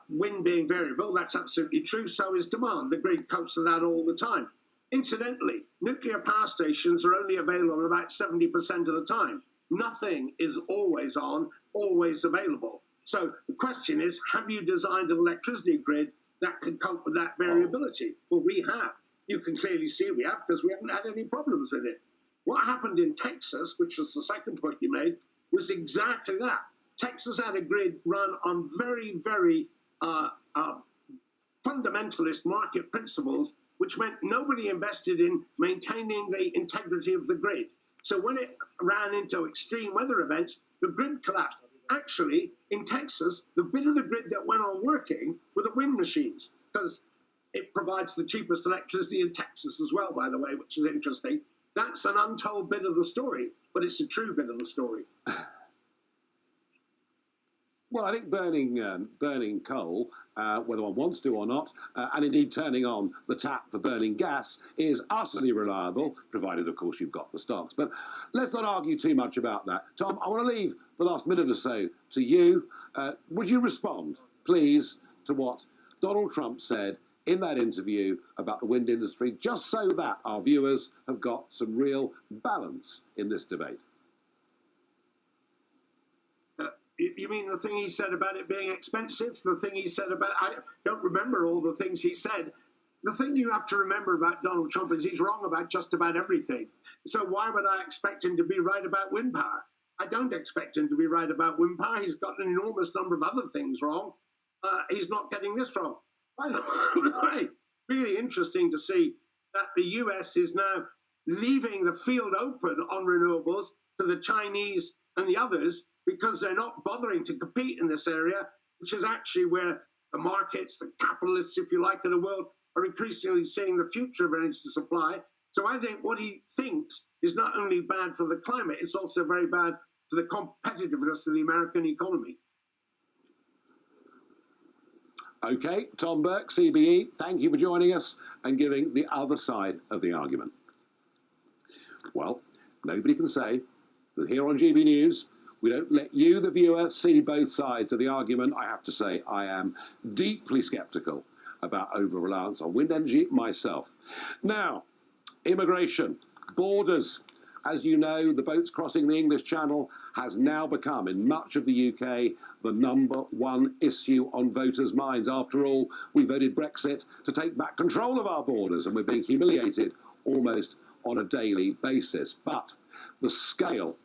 wind being variable, that's absolutely true. So is demand. The grid copes with that all the time. Incidentally, nuclear power stations are only available about 70% of the time. Nothing is always on, always available. So the question is, have you designed an electricity grid that can cope with that variability? Well, we have. You can clearly see we have because we haven't had any problems with it. What happened in Texas, which was the second point you made, was exactly that. Texas had a grid run on very, very fundamentalist market principles, which meant nobody invested in maintaining the integrity of the grid. So when it ran into extreme weather events, the grid collapsed. actually, in Texas, the bit of the grid that went on working were the wind machines, because it provides the cheapest electricity in Texas as well, by the way, which is interesting. That's an untold bit of the story, but it's a true bit of the story. Well, I think burning coal, whether one wants to or not, and indeed turning on the tap for burning gas is utterly reliable, provided, of course, you've got the stocks. But let's not argue too much about that. Tom, I want to leave the last minute or so to you. Would you respond, please, to what Donald Trump said in that interview about the wind industry, just so that our viewers have got some real balance in this debate? You mean the thing he said about it being expensive? The thing he said about... I don't remember all the things he said. The thing you have to remember about Donald Trump is he's wrong about just about everything. So why would I expect him to be right about wind power? I don't expect him to be right about wind power. He's got an enormous number of other things wrong. He's not getting this wrong. By the way, really interesting to see that the US is now leaving the field open on renewables to the Chinese and the others, because they're not bothering to compete in this area, which is actually where the markets, the capitalists, if you like, of the world are increasingly seeing the future of energy supply. So I think what he thinks is not only bad for the climate, it's also very bad for the competitiveness of the American economy. Okay, Tom Burke, CBE, thank you for joining us and giving the other side of the argument. Well, nobody can say that here on GB News, we don't let you, the viewer, see both sides of the argument. I have to say, I am deeply sceptical about over-reliance on wind energy myself. Now, immigration, borders. As you know, the boats crossing the English Channel has now become, in much of the UK, the #1 issue on voters' minds. After all, we voted Brexit to take back control of our borders, and we're being humiliated almost on a daily basis. But the scale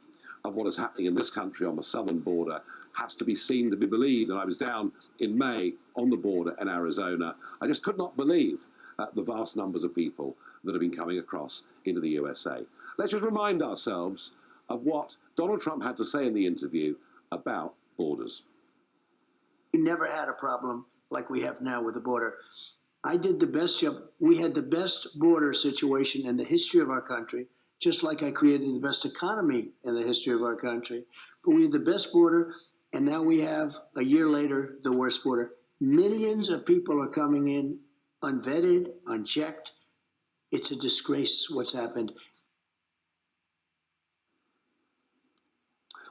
of what is happening in this country on the southern border has to be seen to be believed. And I was down in May on the border in Arizona. I just could not believe the vast numbers of people that have been coming across into the USA. Let's just remind ourselves of what Donald Trump had to say in the interview about borders. We never had a problem like we have now with the border. I did the best job. We had the best border situation in the history of our country, just like I created the best economy in the history of our country. But we had the best border, and now we have, a year later, the worst border. Millions of people are coming in unvetted, unchecked. It's a disgrace what's happened.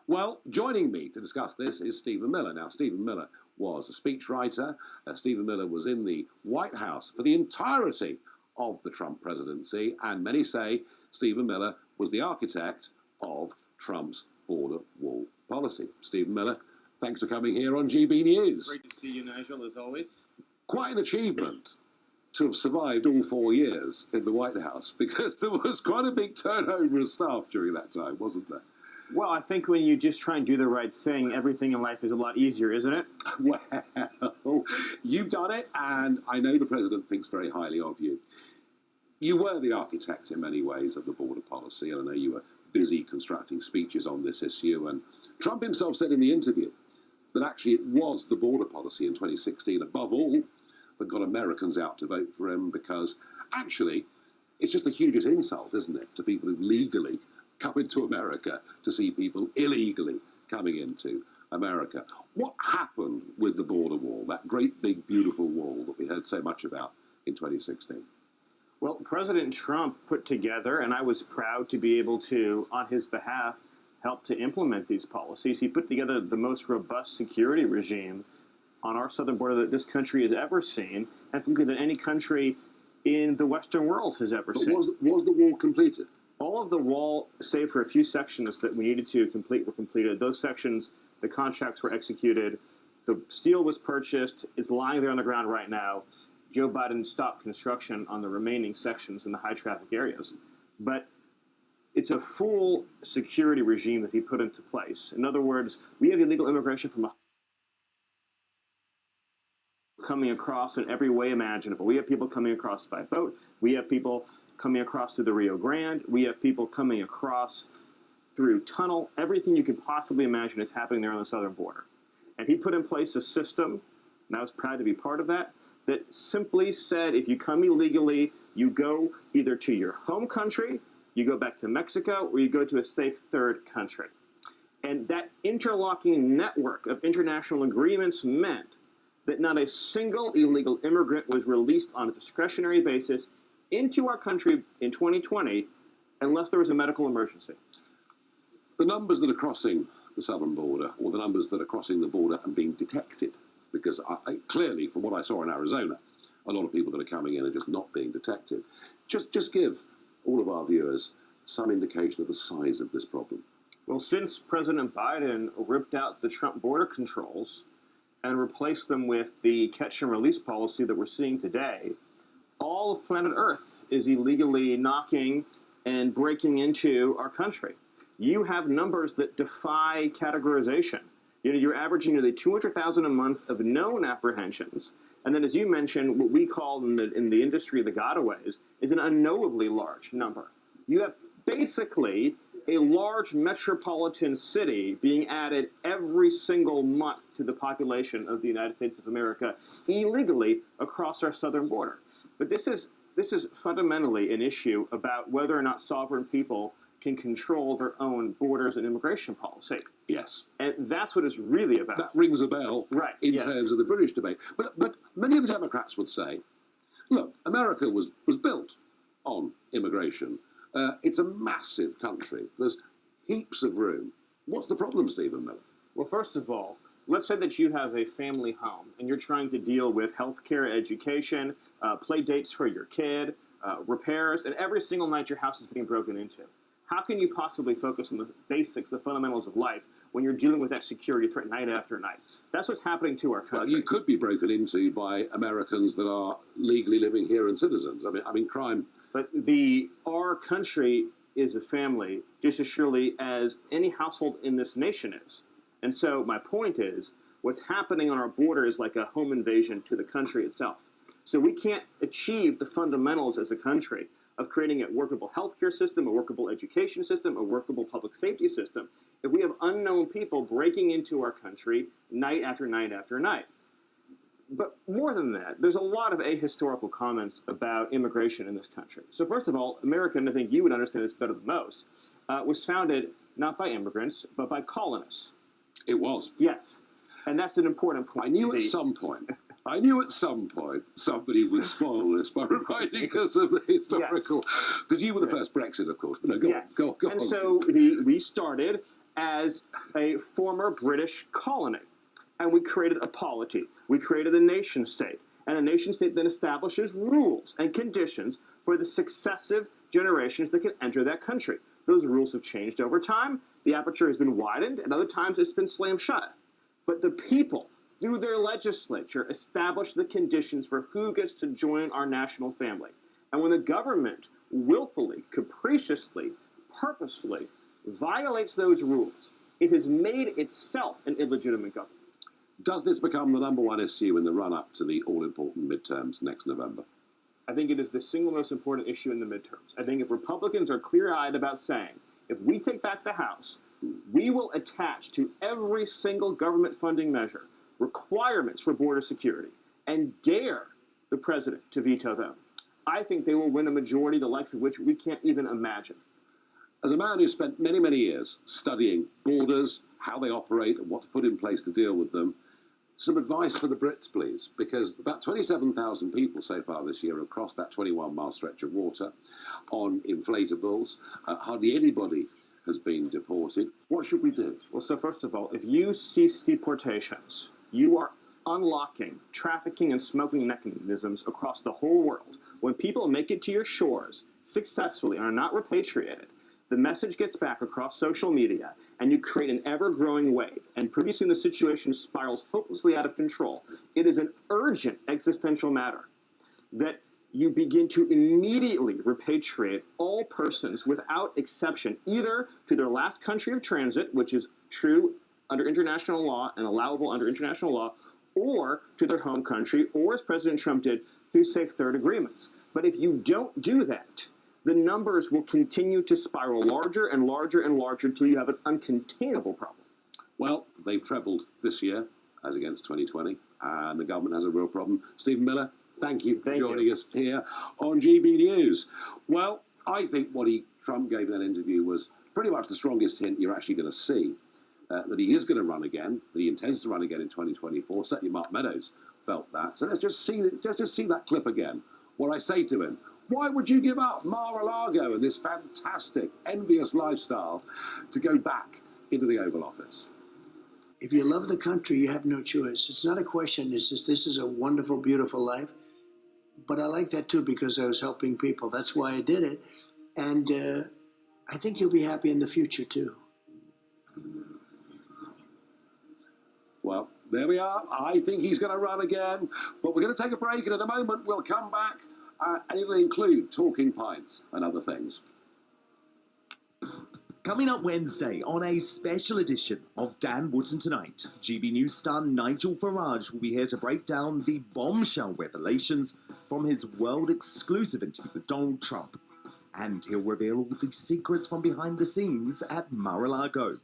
Well, joining me to discuss this is Stephen Miller. Now, Stephen Miller was a speechwriter. Stephen Miller was in the White House for the entirety of the Trump presidency, and many say Stephen Miller was the architect of Trump's border wall policy. Stephen Miller, thanks for coming here on GB News. Great to see you, Nigel, as always. Quite an achievement to have survived all 4 years in the White House, because there was quite a big turnover of staff during that time, wasn't there? Well, I think when you just try and do the right thing, everything in life is a lot easier, isn't it? Well, you've done it, and I know the president thinks very highly of you. You were the architect in many ways of the border policy, and I know you were busy constructing speeches on this issue. And Trump himself said in the interview that actually it was the border policy in 2016, above all, that got Americans out to vote for him, because actually it's just the hugest insult, isn't it, to people who legally come into America to see people illegally coming into America. What happened with the border wall, that great big beautiful wall that we heard so much about in 2016? Well, President Trump put together, and I was proud to be able to, on his behalf, help to implement these policies. He put together the most robust security regime on our southern border that this country has ever seen, and frankly that any country in the Western world has ever seen. Was the wall completed? All of the wall, save for a few sections that we needed to complete, were completed. Those sections, the contracts were executed. The steel was purchased. It's lying there on the ground right now. Joe Biden stopped construction on the remaining sections in the high-traffic areas. But it's a full security regime that he put into place. In other words, we have illegal immigration from coming across in every way imaginable. We have people coming across by boat. We have people coming across through the Rio Grande. We have people coming across through tunnel, everything you could possibly imagine is happening there on the southern border. And he put in place a system, and I was proud to be part of that, that simply said if you come illegally, you go either to your home country, you go back to Mexico, or you go to a safe third country. And that interlocking network of international agreements meant that not a single illegal immigrant was released on a discretionary basis into our country in 2020 unless there was a medical emergency. The numbers that are crossing the southern border, or the numbers that are crossing the border and being detected, because clearly, from what I saw in Arizona, a lot of people that are coming in are just not being detected. Just give all of our viewers some indication of the size of this problem. Well, since President Biden ripped out the Trump border controls and replaced them with the catch and release policy that we're seeing today, all of planet Earth is illegally knocking and breaking into our country. You have numbers that defy categorization. You know, you're averaging nearly 200,000 a month of known apprehensions. And then, as you mentioned, what we call in the industry the gotaways is an unknowably large number. You have basically a large metropolitan city being added every single month to the population of the United States of America illegally across our southern border. But this is fundamentally an issue about whether or not sovereign people can control their own borders and immigration policy. Yes. And that's what it's really about. That rings a bell in terms of the British debate. But many of the Democrats would say, look, America was built on immigration. It's a massive country. There's heaps of room. What's the problem, Stephen Miller? Well, first of all, let's say that you have a family home and you're trying to deal with healthcare, education, play dates for your kid, repairs, and every single night your house is being broken into. How can you possibly focus on the basics, the fundamentals of life, when you're dealing with that security threat night after night? That's what's happening to our country. Well, you could be broken into by Americans that are legally living here and citizens. I mean, crime. But our country is a family just as surely as any household in this nation is. And so my point is, what's happening on our border is like a home invasion to the country itself. So we can't achieve the fundamentals as a country of creating a workable healthcare system, a workable education system, a workable public safety system, if we have unknown people breaking into our country night after night after night. But more than that, there's a lot of ahistorical comments about immigration in this country. So first of all, America, and I think you would understand this better than most, was founded not by immigrants, but by colonists. It was. Yes. And that's an important point. I knew at some point somebody would spoil this by reminding us of the historical, because you were the first Brexit, of course. But no, go on. And so we started as a former British colony, and we created a polity. We created a nation state, and a nation state then establishes rules and conditions for the successive generations that can enter that country. Those rules have changed over time. The aperture has been widened, and other times it's been slammed shut. But the people, through their legislature, establish the conditions for who gets to join our national family. And when the government willfully, capriciously, purposefully violates those rules, it has made itself an illegitimate government. Does this become the number one issue in the run-up to the all-important midterms next November? I think it is the single most important issue in the midterms. I think if Republicans are clear-eyed about saying, if we take back the House, we will attach to every single government funding measure requirements for border security and dare the president to veto them, I think they will win a majority the likes of which we can't even imagine. As a man who spent many, many years studying borders, how they operate, and what to put in place to deal with them, some advice for the Brits, please, because about 27,000 people so far this year have crossed that 21-mile stretch of water on inflatables. Hardly anybody has been deported. What should we do? Well, so first of all, if you cease deportations, you are unlocking trafficking and smuggling mechanisms across the whole world. When people make it to your shores successfully and are not repatriated, the message gets back across social media, and you create an ever-growing wave, and pretty soon the situation spirals hopelessly out of control. It is an urgent existential matter that you begin to immediately repatriate all persons without exception, either to their last country of transit, which is true under international law and allowable under international law, or to their home country, or as President Trump did, through safe third agreements. But if you don't do that, the numbers will continue to spiral larger and larger and larger until you have an uncontainable problem. Well, they've trebled this year as against 2020, and the government has a real problem. Stephen Miller, thank you for joining us here on GB News. Well, I think what Trump gave in that interview was pretty much the strongest hint you're actually going to see that he is going to run again, that he intends to run again in 2024. Certainly Mark Meadows felt that. So let's just see that clip again. What I say to him: why would you give up Mar-a-Lago and this fantastic, envious lifestyle to go back into the Oval Office? If you love the country, you have no choice. It's not a question. It's just, this is a wonderful, beautiful life. But I like that too because I was helping people. That's why I did it. And I think you'll be happy in the future too. Well, there we are. I think he's going to run again. But we're going to take a break, and in a moment we'll come back, and it'll include talking pints and other things. Coming up Wednesday on a special edition of Dan Wootton Tonight, GB News star Nigel Farage will be here to break down the bombshell revelations from his world-exclusive interview with Donald Trump. And he'll reveal all the secrets from behind the scenes at Mar-a-Lago.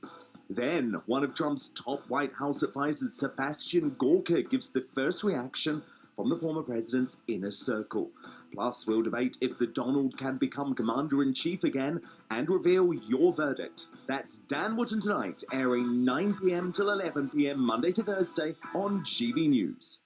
Then, one of Trump's top White House advisors, Sebastian Gorka, gives the first reaction from the former president's inner circle. Plus, we'll debate if the Donald can become commander-in-chief again and reveal your verdict. That's Dan Wootton Tonight, airing 9 p.m. till 11 p.m. Monday to Thursday on GB News.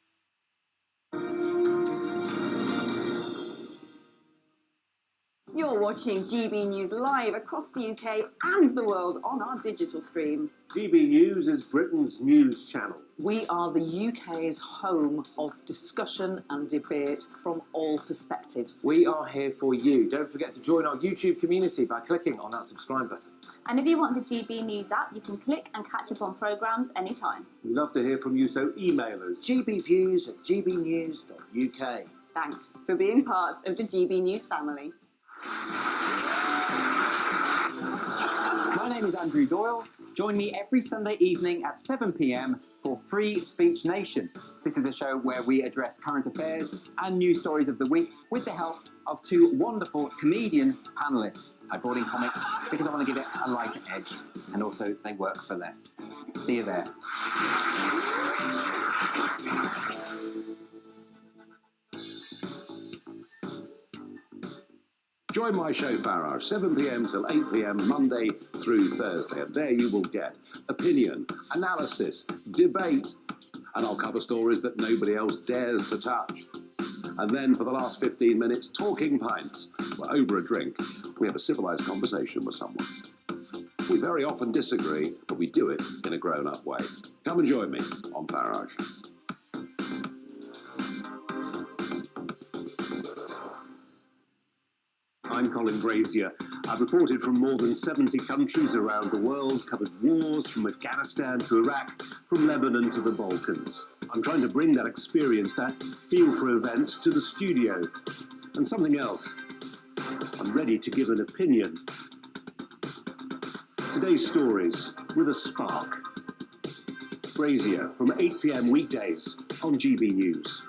You're watching GB News live across the UK and the world on our digital stream. GB News is Britain's news channel. We are the UK's home of discussion and debate from all perspectives. We are here for you. Don't forget to join our YouTube community by clicking on that subscribe button. And if you want the GB News app, you can click and catch up on programmes anytime. We'd love to hear from you, so email us. gbviews@gbnews.uk. Thanks for being part of the GB News family. My name is Andrew Doyle. Join me every Sunday evening at 7 p.m. for Free Speech Nation. This is a show where we address current affairs and news stories of the week with the help of two wonderful comedian panellists. I brought in comics because I want to give it a lighter edge, and also they work for less. See you there. Join my show, Farage, 7 p.m. till 8 p.m. Monday through Thursday. And there you will get opinion, analysis, debate, and I'll cover stories that nobody else dares to touch. And then for the last 15 minutes, talking pints, where over a drink, we have a civilised conversation with someone. We very often disagree, but we do it in a grown-up way. Come and join me on Farage. I'm Colin Brazier. I've reported from more than 70 countries around the world, covered wars from Afghanistan to Iraq, from Lebanon to the Balkans. I'm trying to bring that experience, that feel for events, to the studio. And something else, I'm ready to give an opinion. Today's stories with a spark. Brazier from 8 p.m. weekdays on GB News.